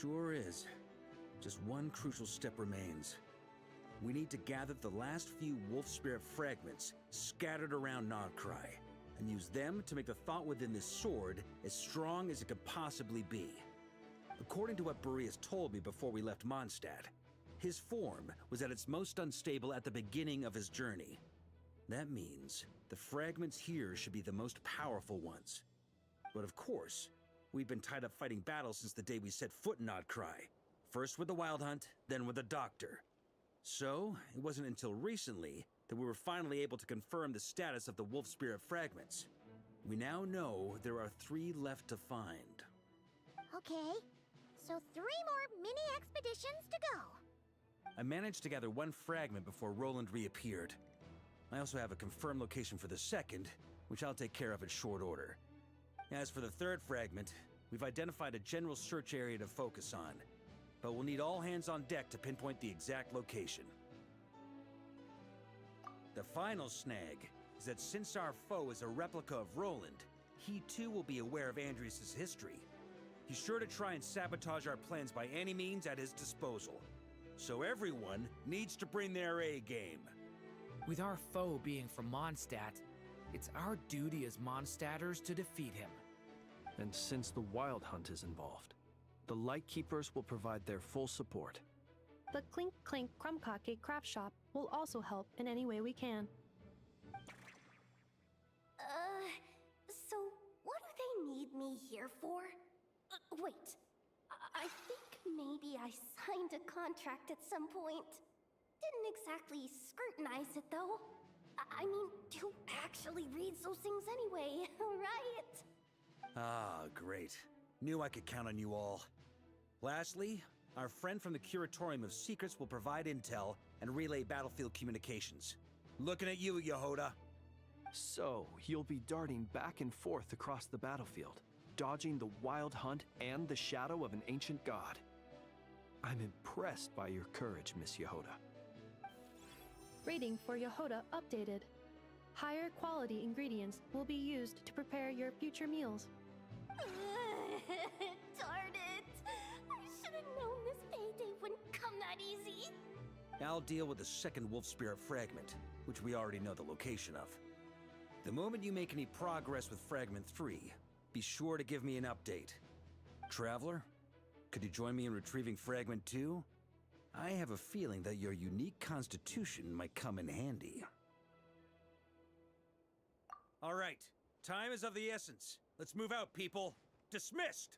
Sure is. Just one crucial step remains. We need to gather the last few wolf spirit fragments scattered around Nodcry, and use them to make the thought within this sword as strong as it could possibly be. According to what Boreas told me before we left Mondstadt, his form was at its most unstable at the beginning of his journey. That means the fragments here should be the most powerful ones. But of course, we've been tied up fighting battles since the day we set foot in Nodcry. First with the Wild Hunt, then with the Doctor. So, it wasn't until recently that we were finally able to confirm the status of the Wolf Spirit fragments. We now know there are 3 left to find. Okay, so 3 more mini expeditions to go. I managed to gather 1 fragment before Roland reappeared. I also have a confirmed location for the second, which I'll take care of in short order. As for the 3rd fragment, we've identified a general search area to focus on, but we'll need all hands on deck to pinpoint the exact location. The final snag is that since our foe is a replica of Roland, he too will be aware of Andrias' history. He's sure to try and sabotage our plans by any means at his disposal. So everyone needs to bring their A-game. With our foe being from Mondstadt, it's our duty as Mondstadters to defeat him. And since the Wild Hunt is involved, the Lightkeepers will provide their full support. The Clink Clink Krumkake craft shop will also help in any way we can. So what do they need me here for? Wait, I think maybe I signed a contract at some point. Didn't exactly scrutinize it, though. I mean, who actually reads those things anyway, right? Ah, great. Knew I could count on you all. Lastly, our friend from the Curatorium of Secrets will provide intel and relay battlefield communications. Looking at you, Yehoda. So, you'll be darting back and forth across the battlefield, dodging the Wild Hunt and the shadow of an ancient god. I'm impressed by your courage, Miss Yehoda. Rating for Yehoda updated. Higher quality ingredients will be used to prepare your future meals. Darn it! I should have known this payday wouldn't come that easy. I'll deal with the second Wolf Spirit fragment, which we already know the location of. The moment you make any progress with Fragment 3, be sure to give me an update. Traveler, could you join me in retrieving Fragment 2? I have a feeling that your unique constitution might come in handy. All right, time is of the essence. Let's move out, people. Dismissed!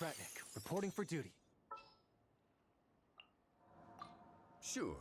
Ratnik, reporting for duty. Sure.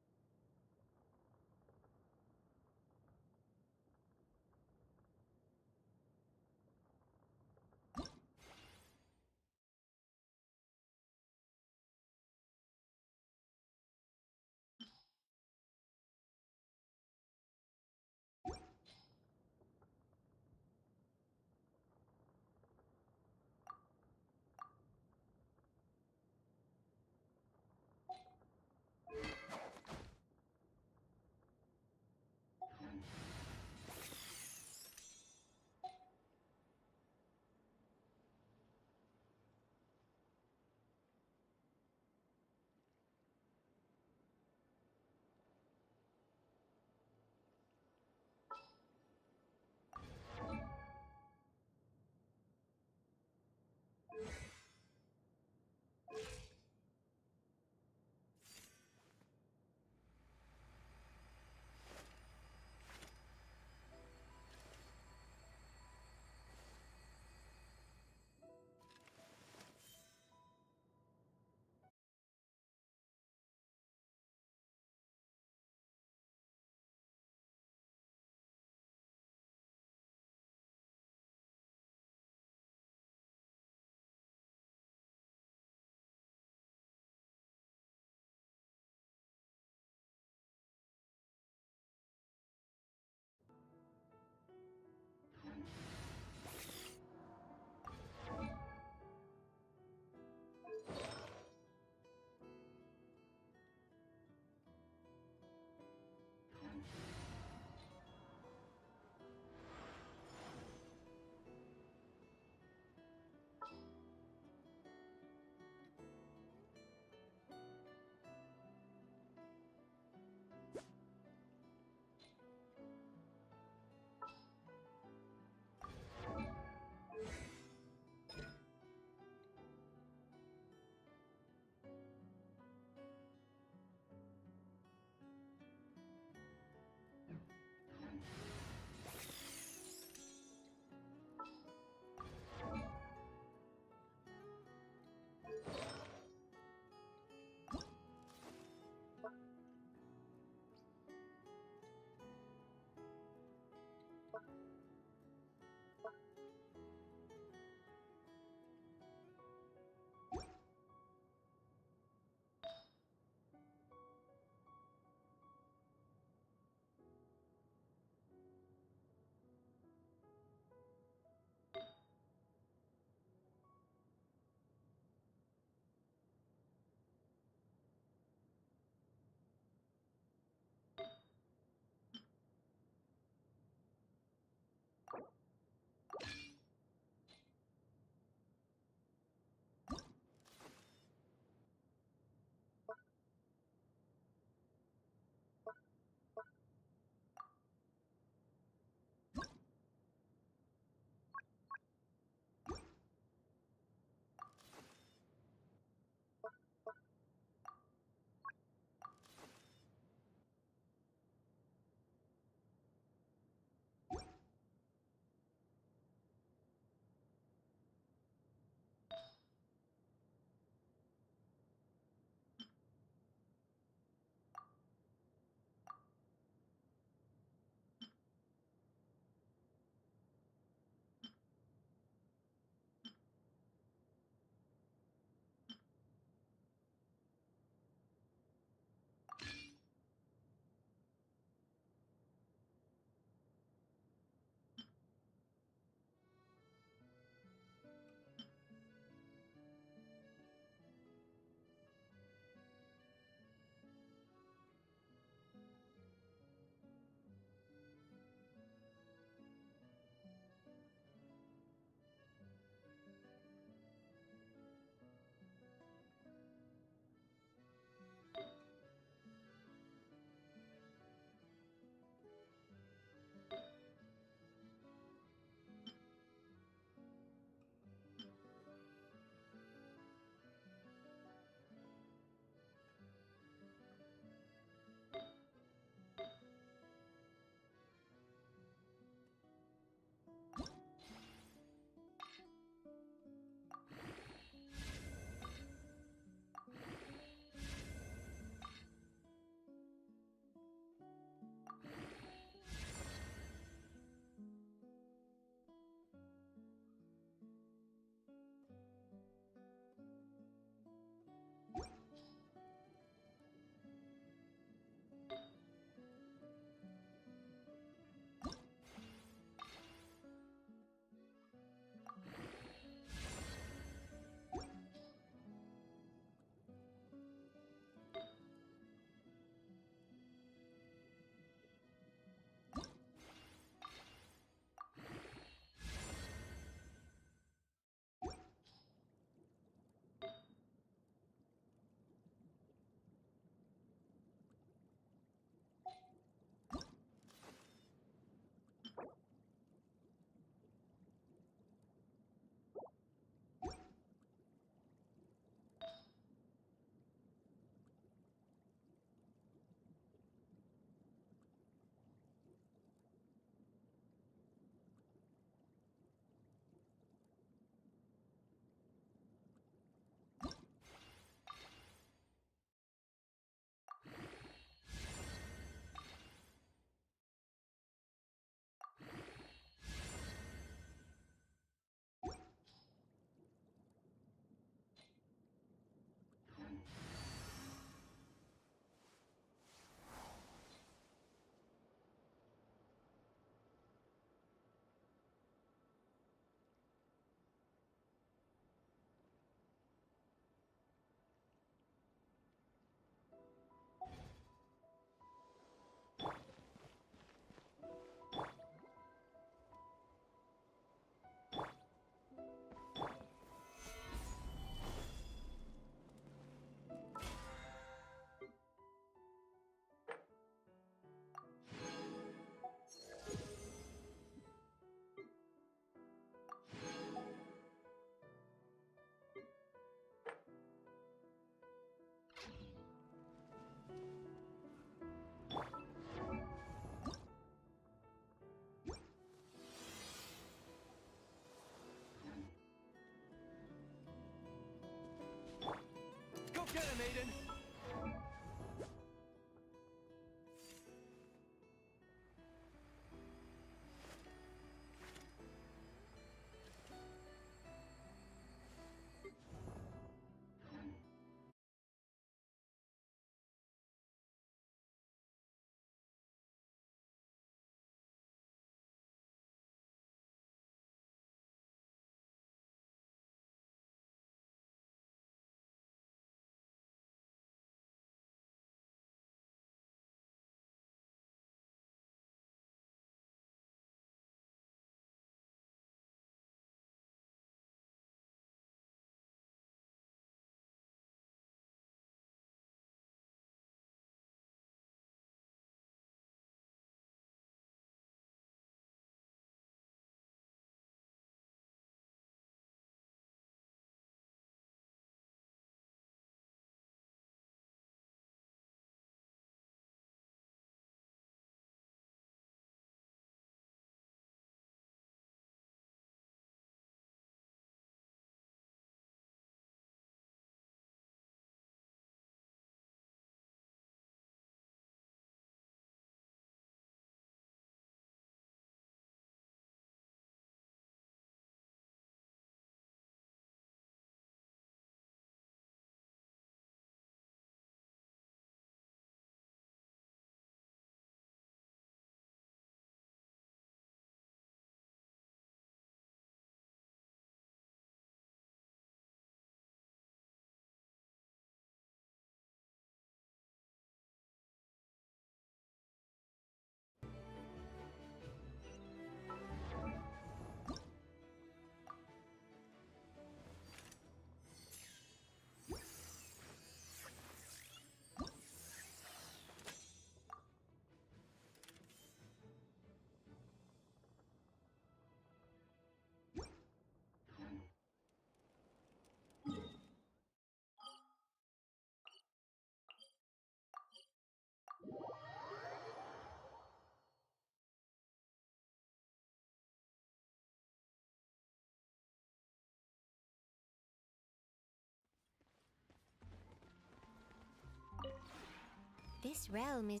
This realm is...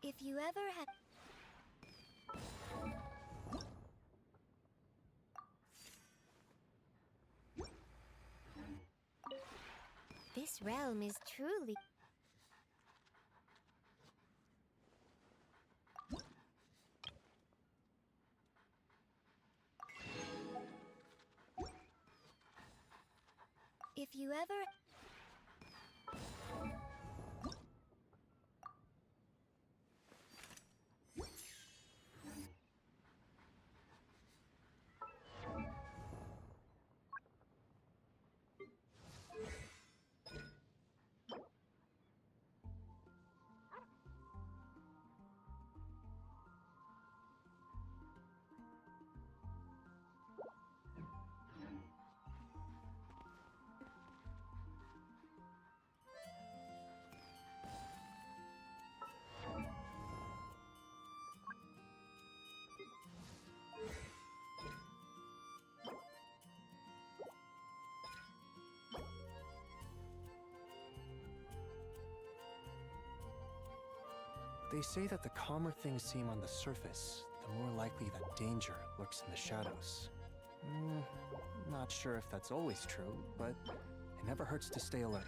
If you ever had... This realm is truly... If you ever... They say that the calmer things seem on the surface, the more likely that danger lurks in the shadows. Not sure if that's always true, but it never hurts to stay alert.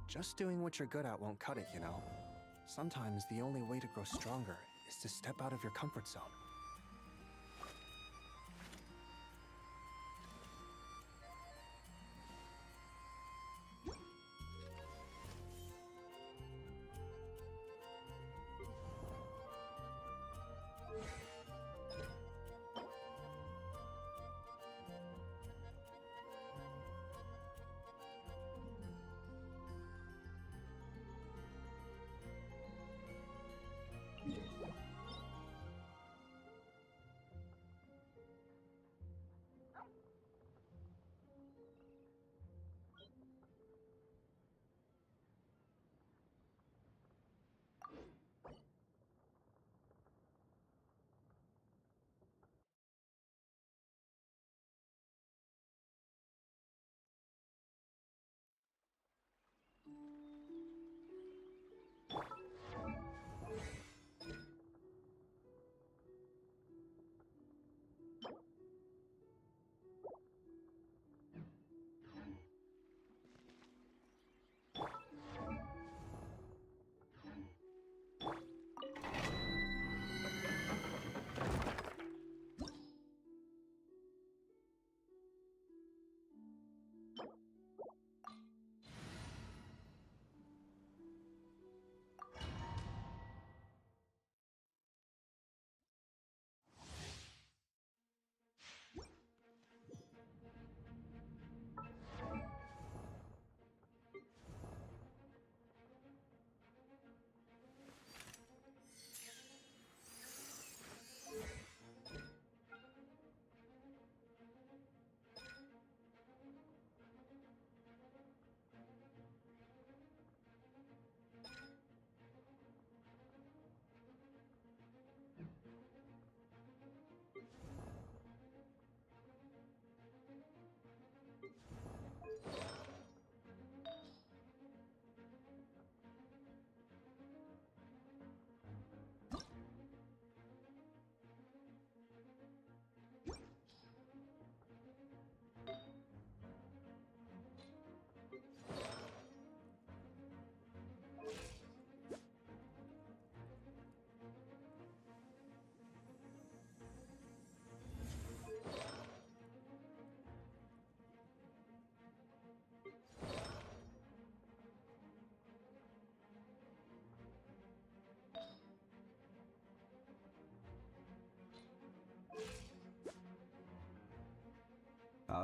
Just doing what you're good at won't cut it, you know. Sometimes the only way to grow stronger is to step out of your comfort zone.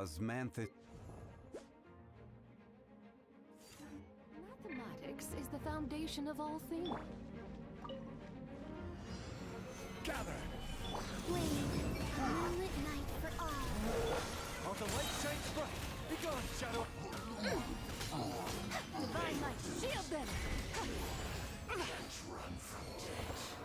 Osmanthe. Mathematics is the foundation of all things. Gather! Blade, moonlit night for all. All the light shines bright! Be gone, Shadow! Divine might, shield them! Can't run from death.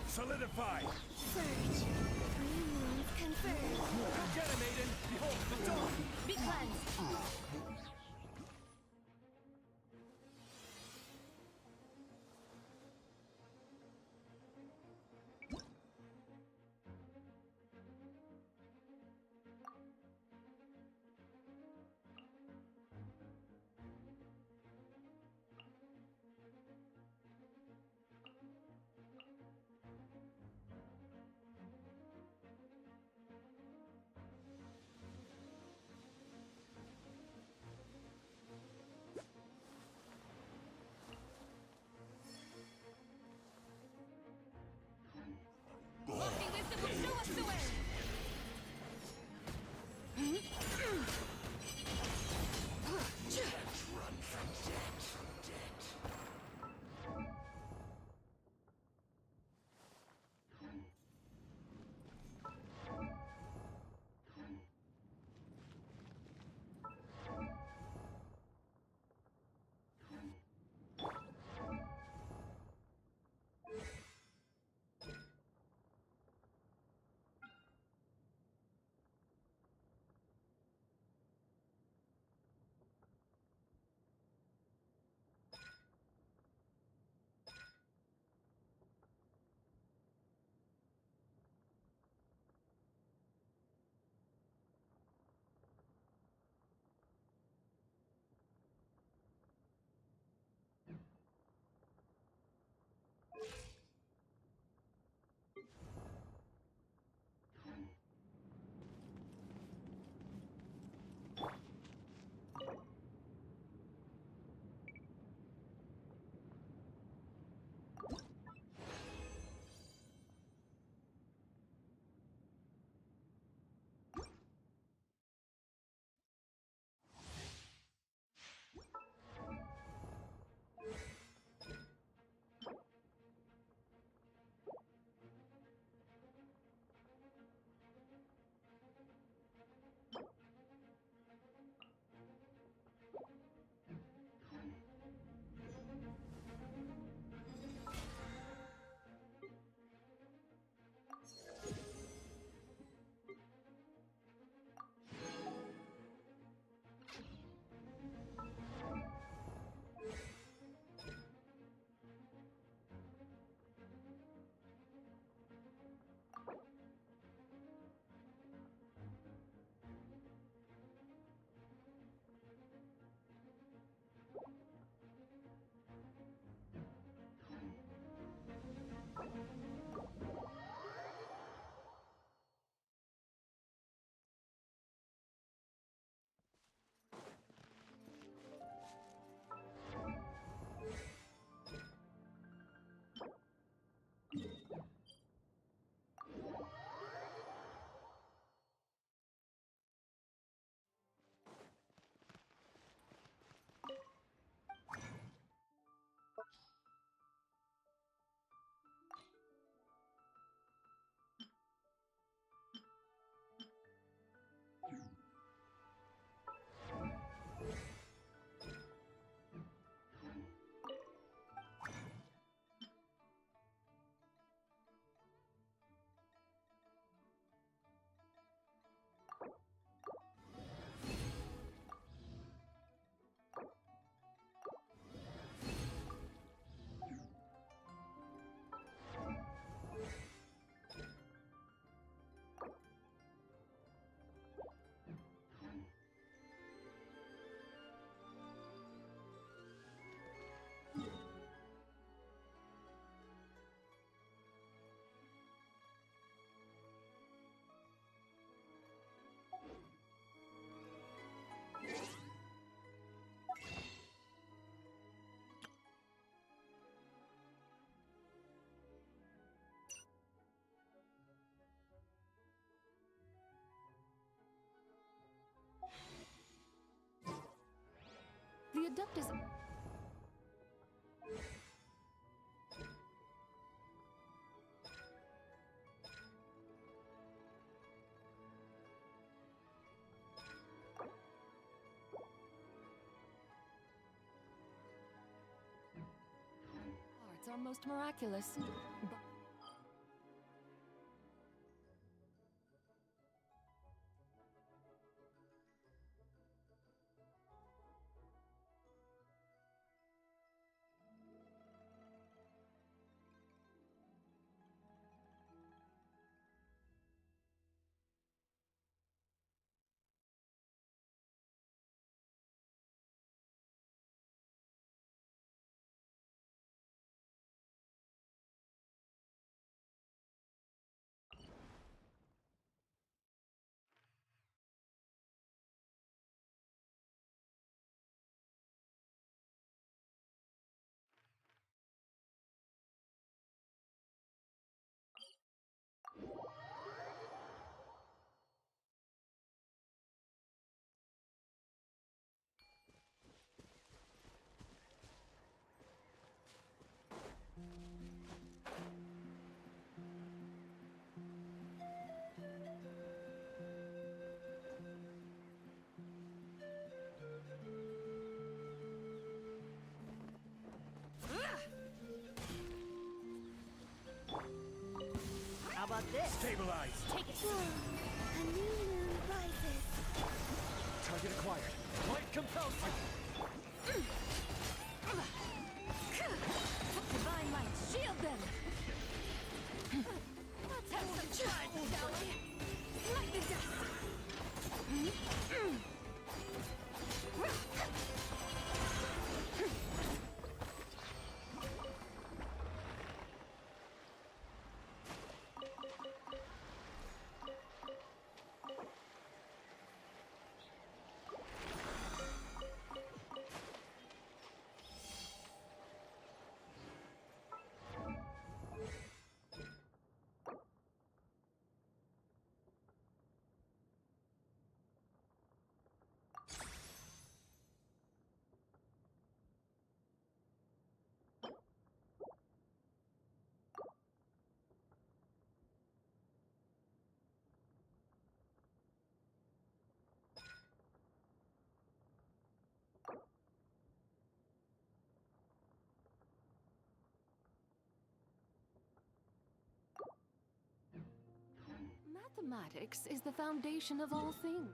Solidify! Surge. 3 moons confirmed. Get him, Aiden! Behold the dawn! Be cleansed! adept is... Arts are most miraculous, but... How about this? Stabilize. Take it. A new moon rises. Target acquired. Light compels you. Divine light, shield them! Let's have some fun, shall we? Light the dust! Mathematics is the foundation of all things.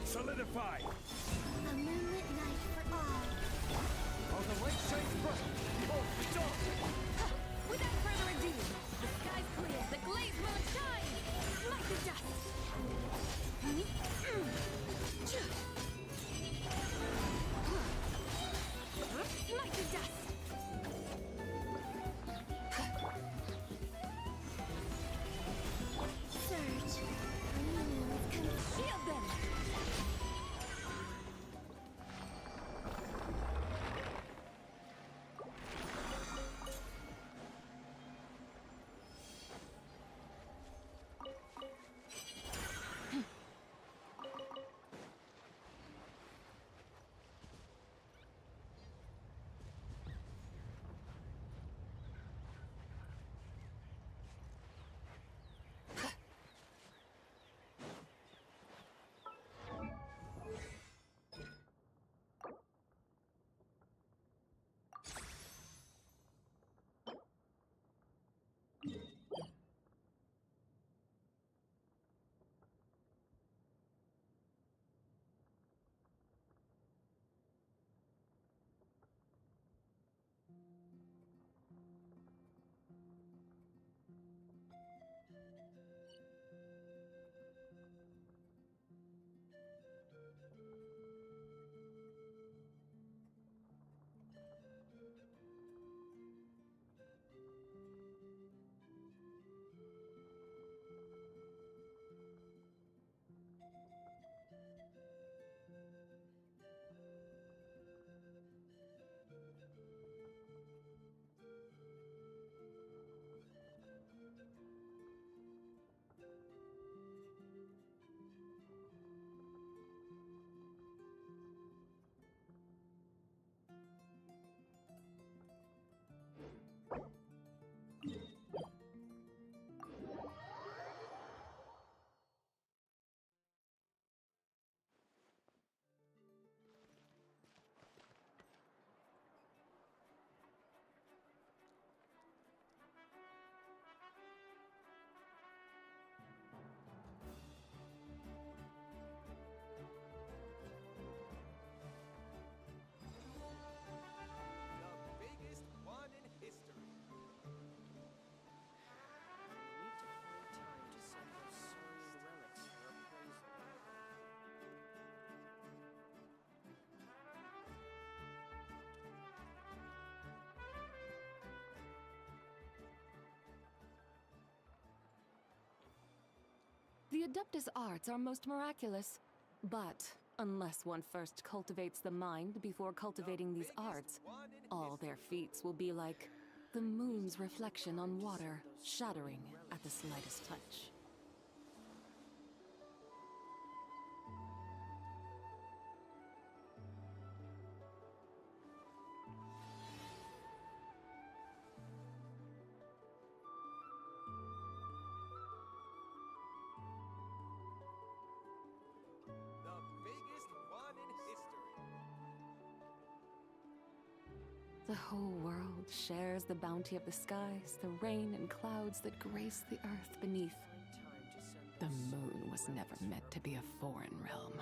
Solidify! A moonlit night for all. While the light shines bright, behold the dawn! Without further ado, the sky's clear, the glazed moon shines! Light the dust! Light the dust! Surge. New moons come. Shield them! The Adeptus arts are most miraculous, but unless one first cultivates the mind before cultivating these arts, all their feats will be like the moon's reflection on water, shattering at the slightest touch. The whole world shares the bounty of the skies, the rain and clouds that grace the earth beneath. The moon was never meant to be a foreign realm.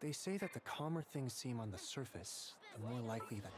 They say that the calmer things seem on the surface, the more likely that...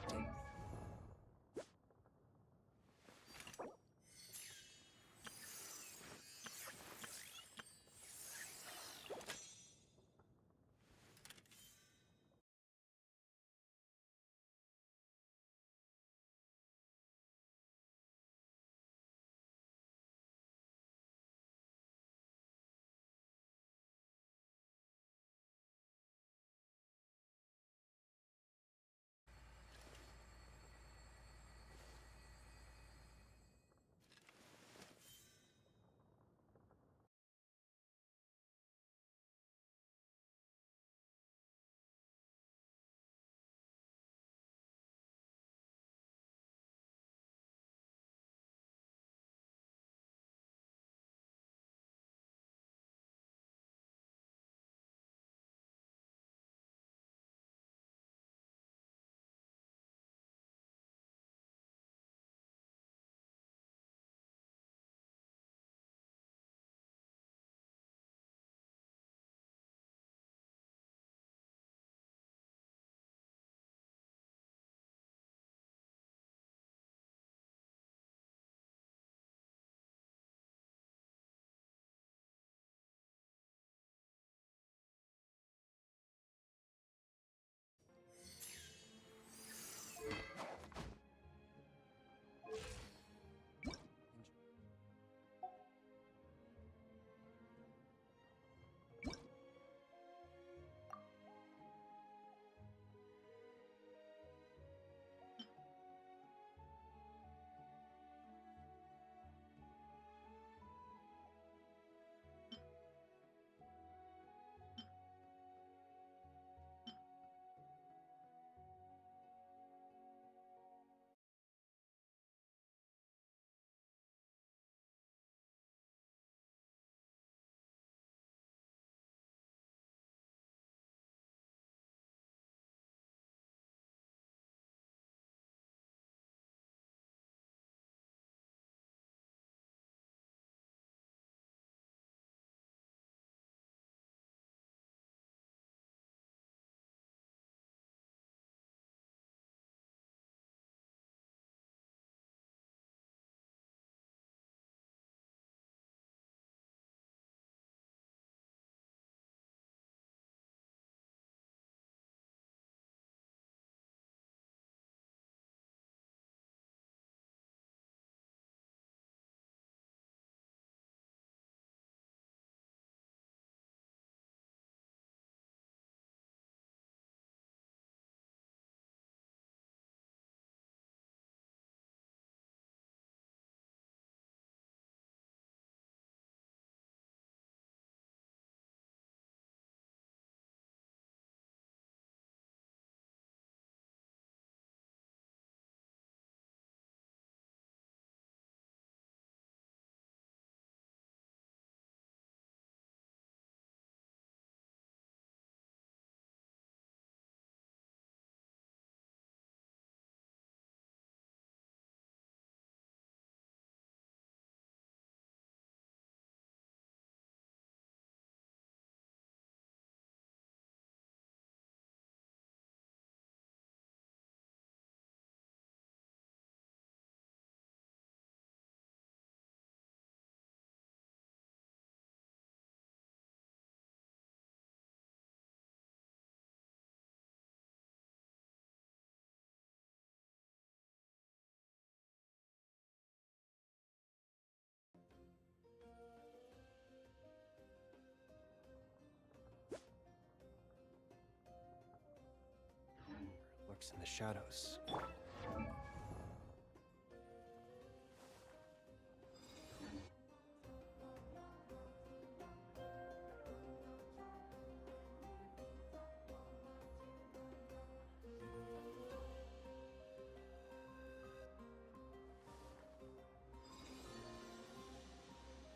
Lurks in the shadows.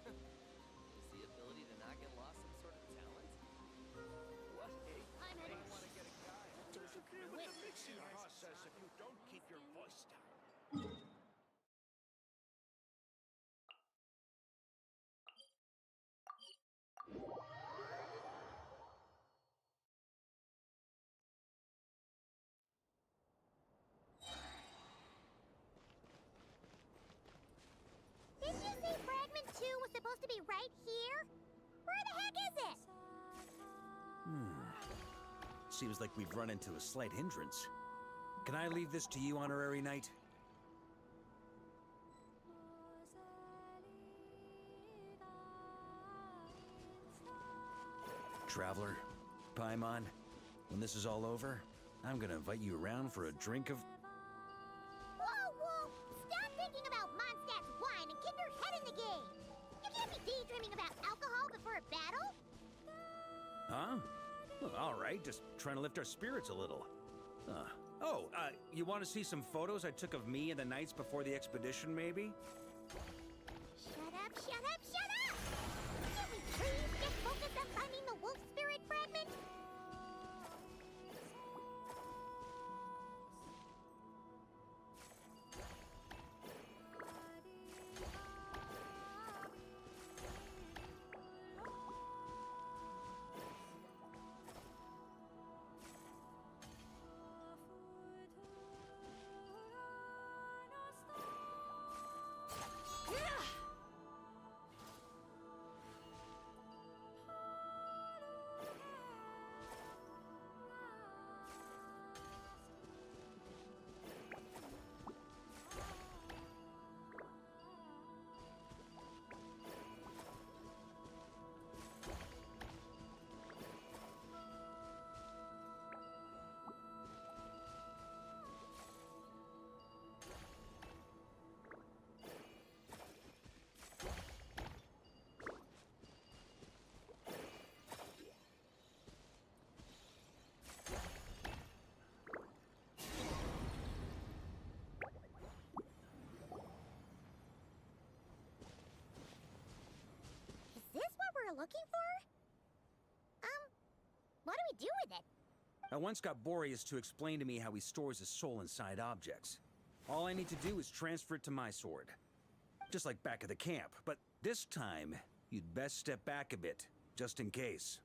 Is the ability to not get lost some sort of talent? What? Hey, I'm I headed. want to get a guy. Don't you With quit. the mixing process if you don't keep 2 was supposed to be right here? Where the heck is it? Seems like we've run into a slight hindrance. Can I leave this to you, Honorary Knight? Traveler, Paimon, when this is all over, I'm gonna invite you around for a drink of... Whoa, whoa! Stop thinking about Mondstadt's wine and get your head in the game! You can't be daydreaming about alcohol before a battle! Huh? Well, all right, just trying to lift our spirits a little. You want to see some photos I took of me and the knights before the expedition, maybe? Shut up, shut up, shut up! Can't we please get focused on finding the wolf spirit fragment? Looking for? What do we do with it? I once got Boreas to explain to me how he stores his soul inside objects. All I need to do is transfer it to my sword. Just like back at the camp, but this time, you'd best step back a bit, just in case.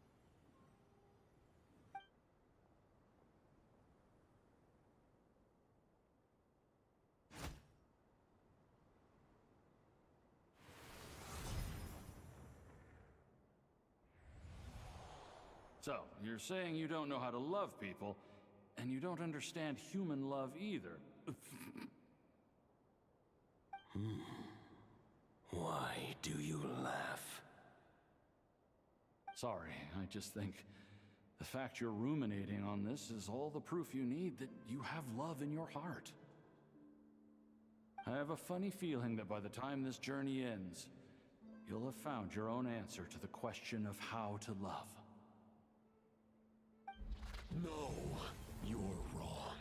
So, you're saying you don't know how to love people, and you don't understand human love either. Why do you laugh? Sorry, I just think the fact you're ruminating on this is all the proof you need that you have love in your heart. I have a funny feeling that by the time this journey ends, you'll have found your own answer to the question of how to love. No, you're wrong.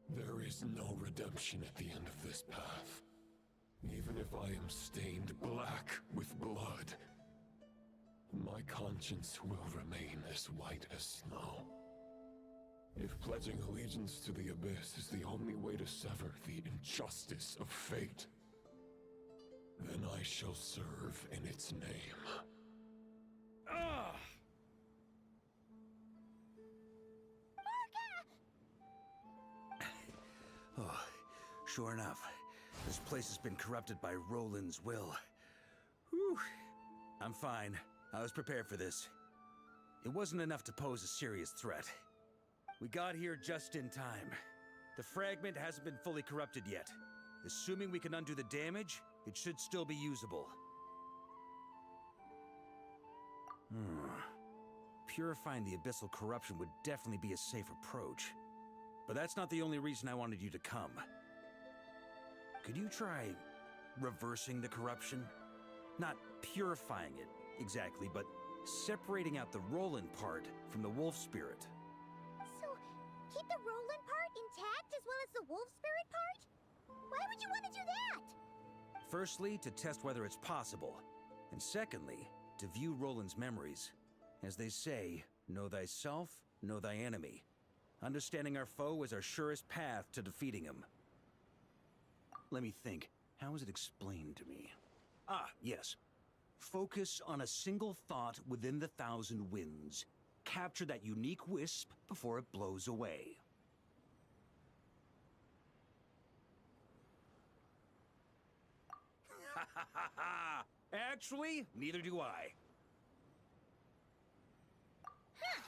There is no redemption at the end of this path. Even if I am stained black with blood, my conscience will remain as white as snow. If pledging allegiance to the Abyss is the only way to sever the injustice of fate, then I shall serve in its name. Oh, sure enough, this place has been corrupted by Roland's will. Whew. I'm fine. I was prepared for this. It wasn't enough to pose a serious threat. We got here just in time. The fragment hasn't been fully corrupted yet. Assuming we can undo the damage, it should still be usable. Purifying the abyssal corruption would definitely be a safe approach. But that's not the only reason I wanted you to come. Could you try reversing the corruption? Not purifying it, exactly, but separating out the Roland part from the wolf spirit. So, keep the Roland part intact as well as the wolf spirit part? Why would you want to do that? Firstly, to test whether it's possible. And secondly, to view Roland's memories. As they say, know thyself, know thy enemy. Understanding our foe is our surest path to defeating him. Let me think. How was it explained to me? Ah, yes. Focus on a single thought within the 1,000 winds. Capture that unique wisp before it blows away. Ha ha ha ha! Actually, neither do I. Huh.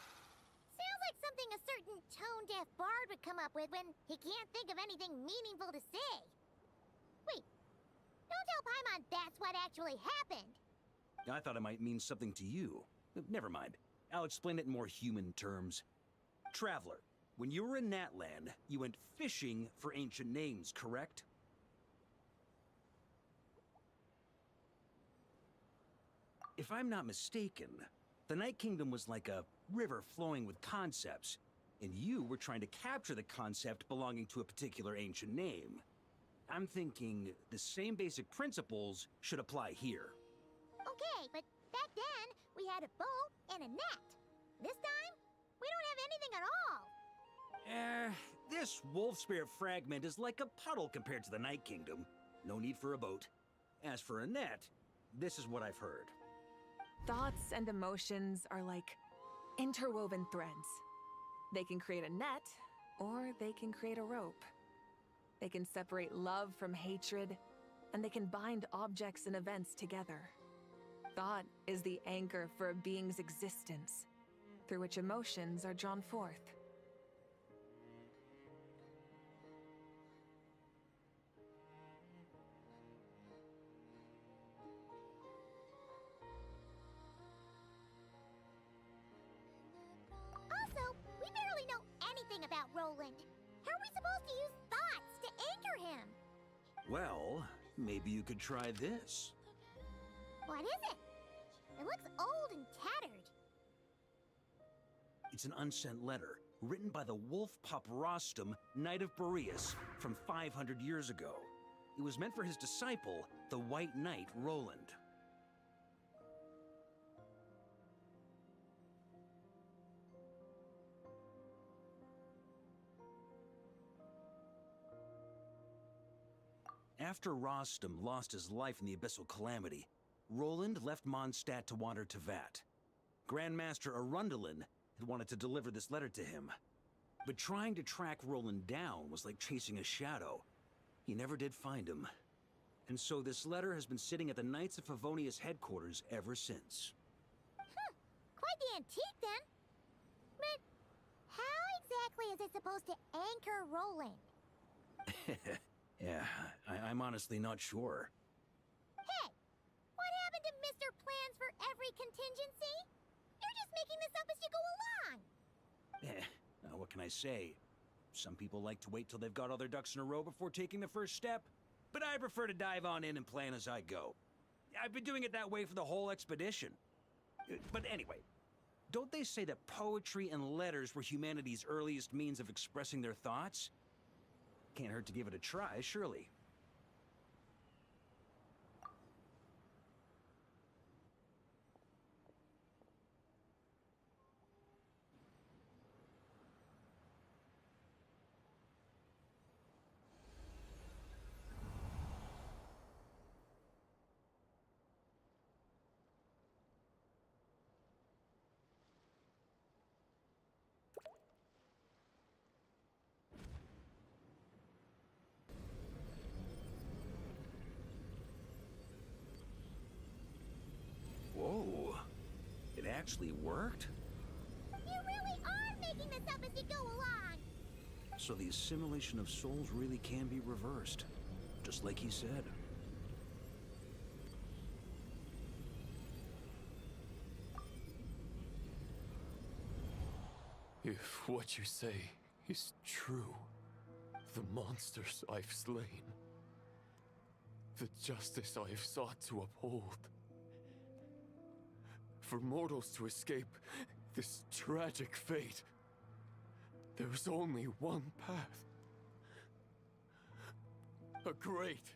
Sounds like something a certain tone-deaf bard would come up with when he can't think of anything meaningful to say. Wait, don't tell Paimon that's what actually happened. I thought it might mean something to you. Never mind. I'll explain it in more human terms. Traveler, when you were in Natland, you went fishing for ancient names, correct? If I'm not mistaken, the Night Kingdom was like a river flowing with concepts, and you were trying to capture the concept belonging to a particular ancient name. I'm thinking the same basic principles should apply here. Okay, but back then, we had a boat and a net. This time, we don't have anything at all. This wolf spirit fragment is like a puddle compared to the Night Kingdom. No need for a boat. As for a net, this is what I've heard. Thoughts and emotions are like interwoven threads. They can create a net, or they can create a rope. They can separate love from hatred, and they can bind objects and events together. Thought is the anchor for a being's existence, through which emotions are drawn forth. Also, we barely know anything about Roland. How are we supposed to use thoughts to anchor him? Well, maybe you could try this. What is it? It looks old and tattered. It's an unsent letter, written by the wolf pup Rostam, Knight of Boreas, from 500 years ago. It was meant for his disciple, the White Knight Roland. After Rostam lost his life in the Abyssal Calamity, Roland left Mondstadt to wander to Vat. Grandmaster Arundelen had wanted to deliver this letter to him. But trying to track Roland down was like chasing a shadow. He never did find him. And so this letter has been sitting at the Knights of Favonius headquarters ever since. Quite the antique, then. But how exactly is it supposed to anchor Roland? Yeah, I'm honestly not sure. Hey! What happened to Mr. Plans for every contingency? You're just making this up as you go along! Now what can I say? Some people like to wait till they've got all their ducks in a row before taking the first step, but I prefer to dive on in and plan as I go. I've been doing it that way for the whole expedition. But anyway, don't they say that poetry and letters were humanity's earliest means of expressing their thoughts? Can't hurt to give it a try, surely. Whoa, it actually worked? You really are making this up as you go along! So the assimilation of souls really can be reversed, just like he said. If what you say is true, the monsters I've slain, the justice I have sought to uphold, for mortals to escape this tragic fate, there's only one path. A great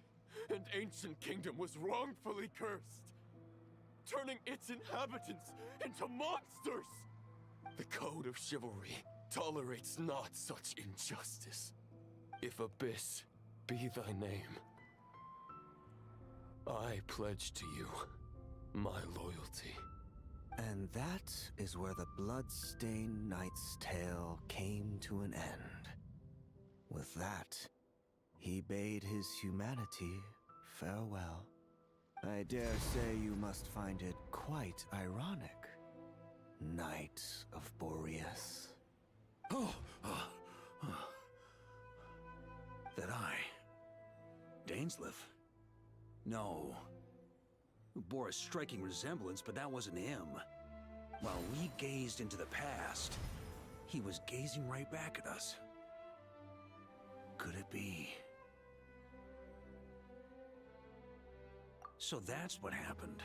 and ancient kingdom was wrongfully cursed, turning its inhabitants into monsters. The code of chivalry tolerates not such injustice. If Abyss be thy name, I pledge to you my loyalty. And that is where the blood-stained knight's tale came to an end. With that, he bade his humanity farewell. I dare say you must find it quite ironic, Knight of Boreas. That I... Dainsleif? No. Bore a striking resemblance, but that wasn't him. While we gazed into the past, he was gazing right back at us. Could it be? So that's what happened.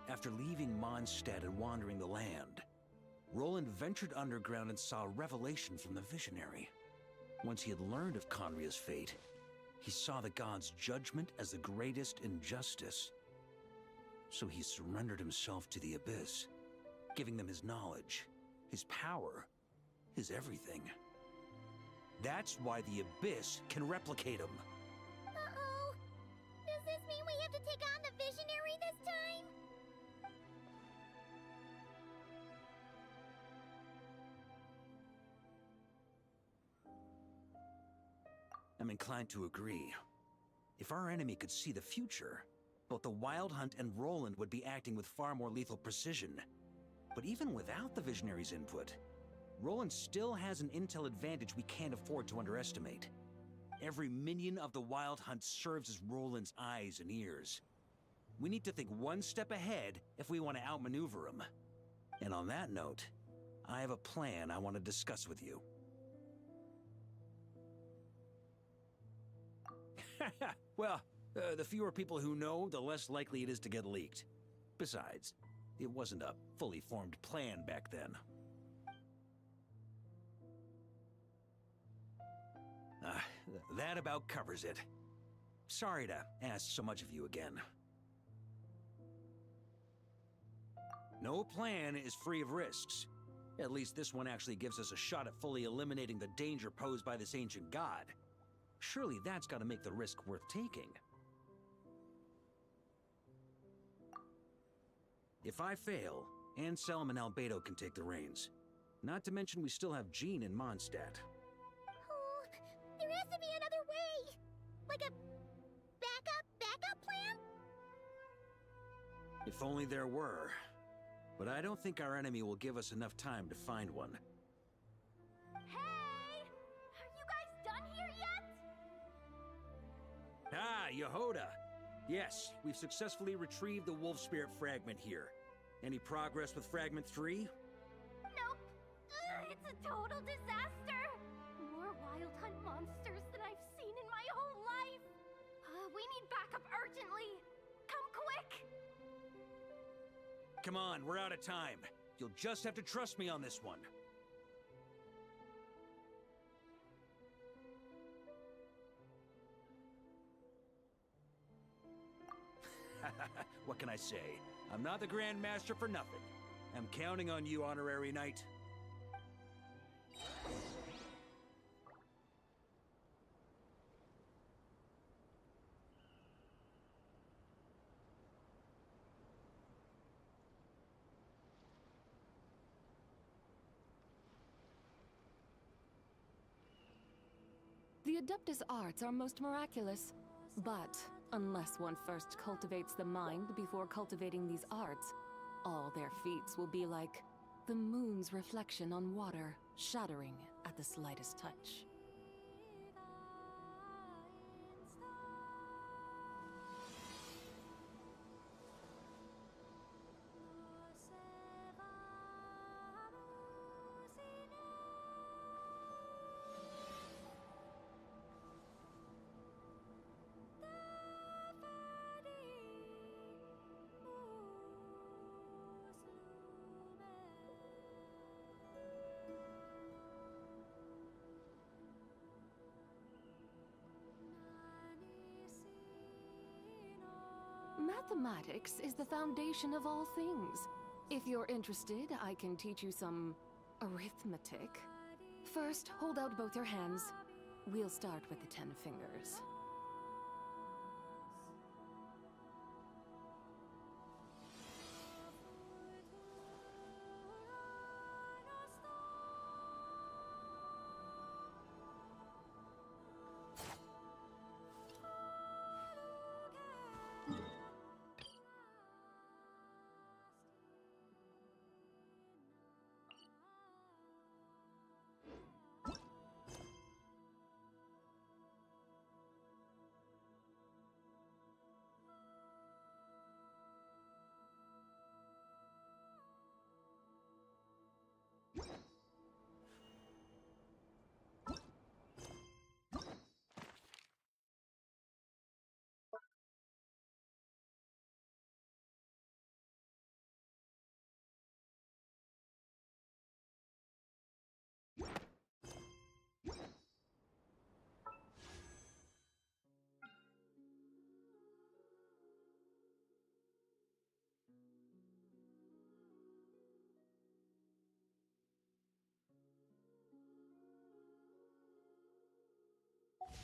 After leaving Mondstadt and wandering the land, Roland ventured underground and saw a revelation from the Visionary. Once he had learned of Conria's fate, he saw the gods' judgment as the greatest injustice. So he surrendered himself to the Abyss, giving them his knowledge, his power, his everything. That's why the Abyss can replicate him. Uh-oh. Does this mean we have to take on the Visionary this time? I'm inclined to agree. If our enemy could see the future, both the Wild Hunt and Roland would be acting with far more lethal precision. But even without the Visionary's input, Roland still has an intel advantage we can't afford to underestimate. Every minion of the Wild Hunt serves as Roland's eyes and ears. We need to think one step ahead if we want to outmaneuver him. And on that note, I have a plan I want to discuss with you. Well, the fewer people who know, the less likely it is to get leaked. Besides, it wasn't a fully formed plan back then. That about covers it. Sorry to ask so much of you again. No plan is free of risks. At least this one actually gives us a shot at fully eliminating the danger posed by this ancient god. Surely that's got to make the risk worth taking. If I fail, Anselm and Albedo can take the reins. Not to mention we still have Jean in Mondstadt. Oh, there has to be another way! Like a backup plan? If only there were. But I don't think our enemy will give us enough time to find one. Hey! Are you guys done here yet? Ah, Yehoda! Yes, we've successfully retrieved the Wolf Spirit fragment here. Any progress with Fragment 3? Nope. It's a total disaster. More Wild Hunt monsters than I've seen in my whole life. We need backup urgently. Come quick. Come on, we're out of time. You'll just have to trust me on this one. What can I say? I'm not the Grand Master for nothing. I'm counting on you, Honorary Knight. The Adeptus arts are most miraculous, but unless one first cultivates the mind before cultivating these arts, all their feats will be like the moon's reflection on water, shattering at the slightest touch. Mathematics is the foundation of all things. If you're interested, I can teach you some arithmetic. First, hold out both your hands. We'll start with the 10 fingers.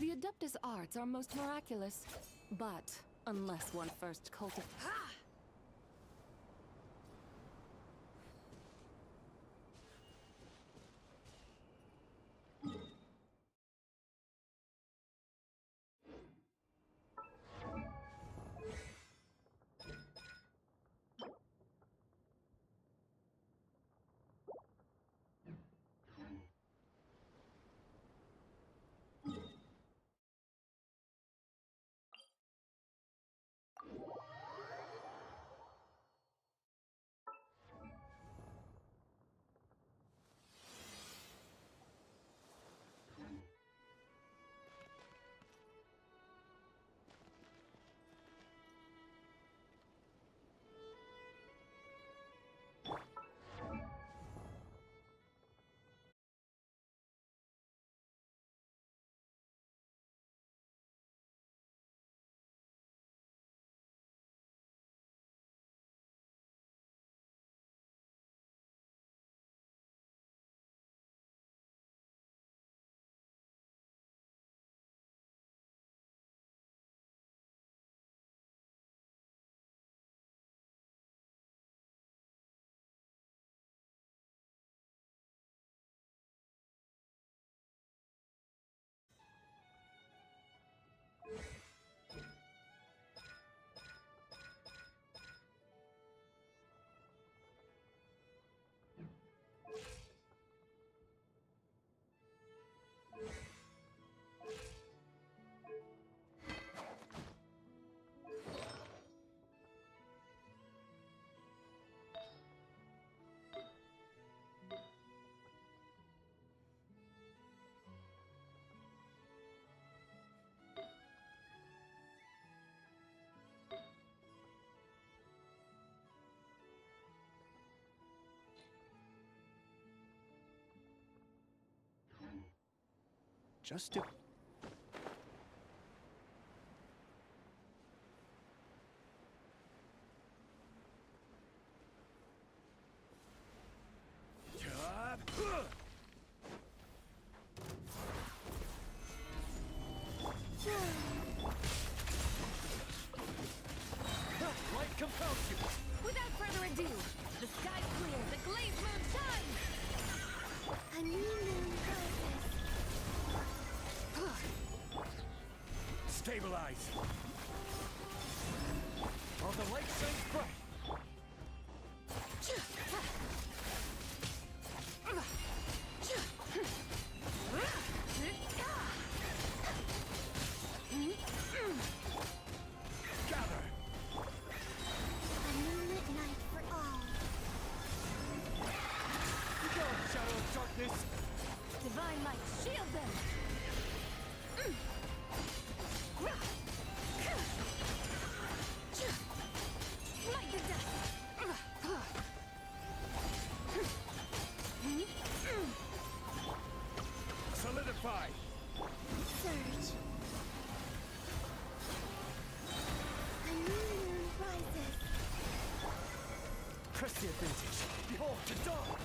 The Adeptus arts are most miraculous, but unless one first cultivates... Just to... Light compels you! Without further ado, the sky's clear, the glazed moon shines! A new moon rises. Stabilize! While the light shines bright! Gather! A moonlit night for all. Go, shadow of darkness! Divine light, shield them! Light the dust! Solidify! Surge. A new moon rises. Press the advantage! Behold, the dawn!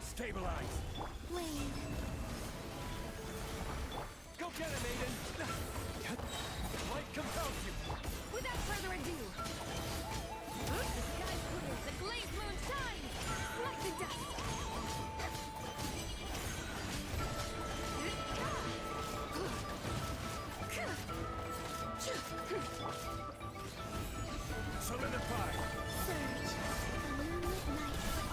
Stabilize! Blade. Go get it, maiden! Light compels you! Without further ado, the sky's clear, the glazed moon shines! Light the dust! Solidify! Surge. A moonlit night for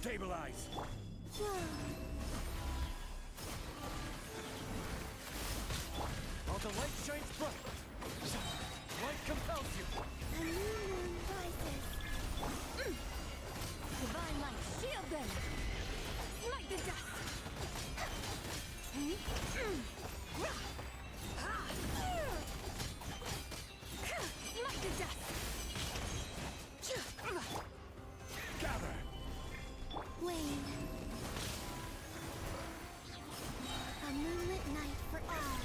Stabilize! All the light shines bright! Light compels you! A new moon rises. Divine light, shield them! Light the dust! Light the dust! Gather! Wane. A moonlit night for all.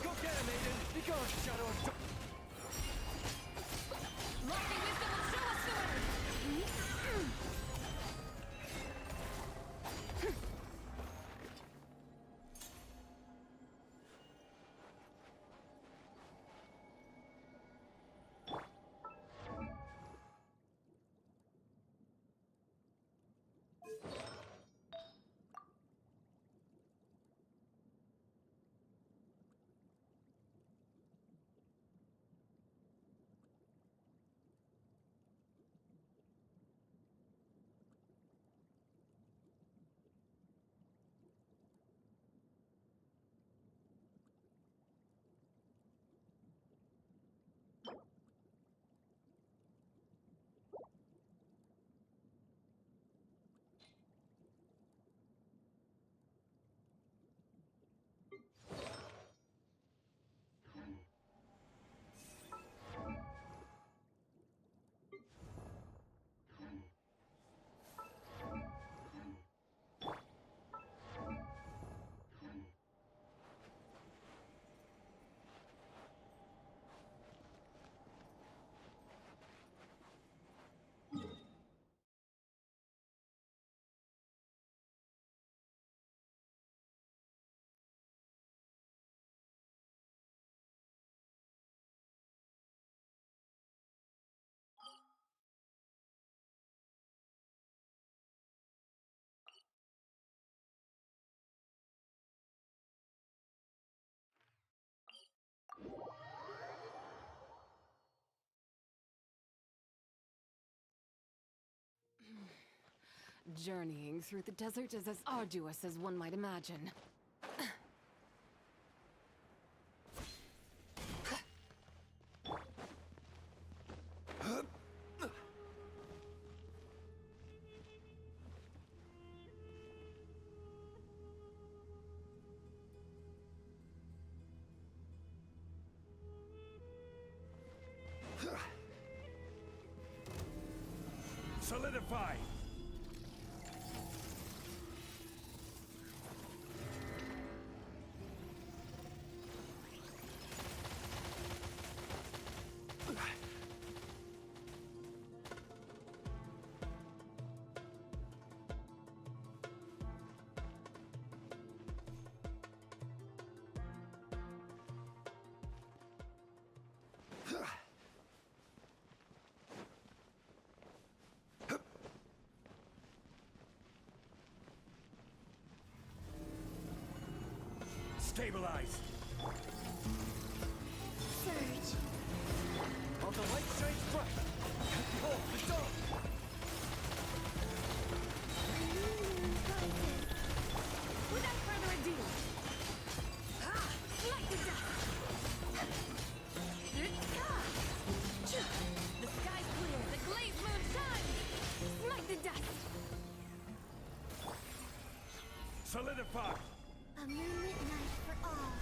Go get him, Aiden! Be gone, Shadow of Lofty wisdom will show us the way! Journeying through the desert is as arduous as one might imagine. Solidify! Stabilize! Surge. All the light shines bright! Behold, the dawn! A new moon rises. Without further ado, Light the dust! the sky's clear, the glazed moon shines! Light the dust! Solidify! A moonlit night for all.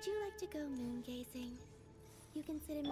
Would you like to go moon gazing? You can sit in.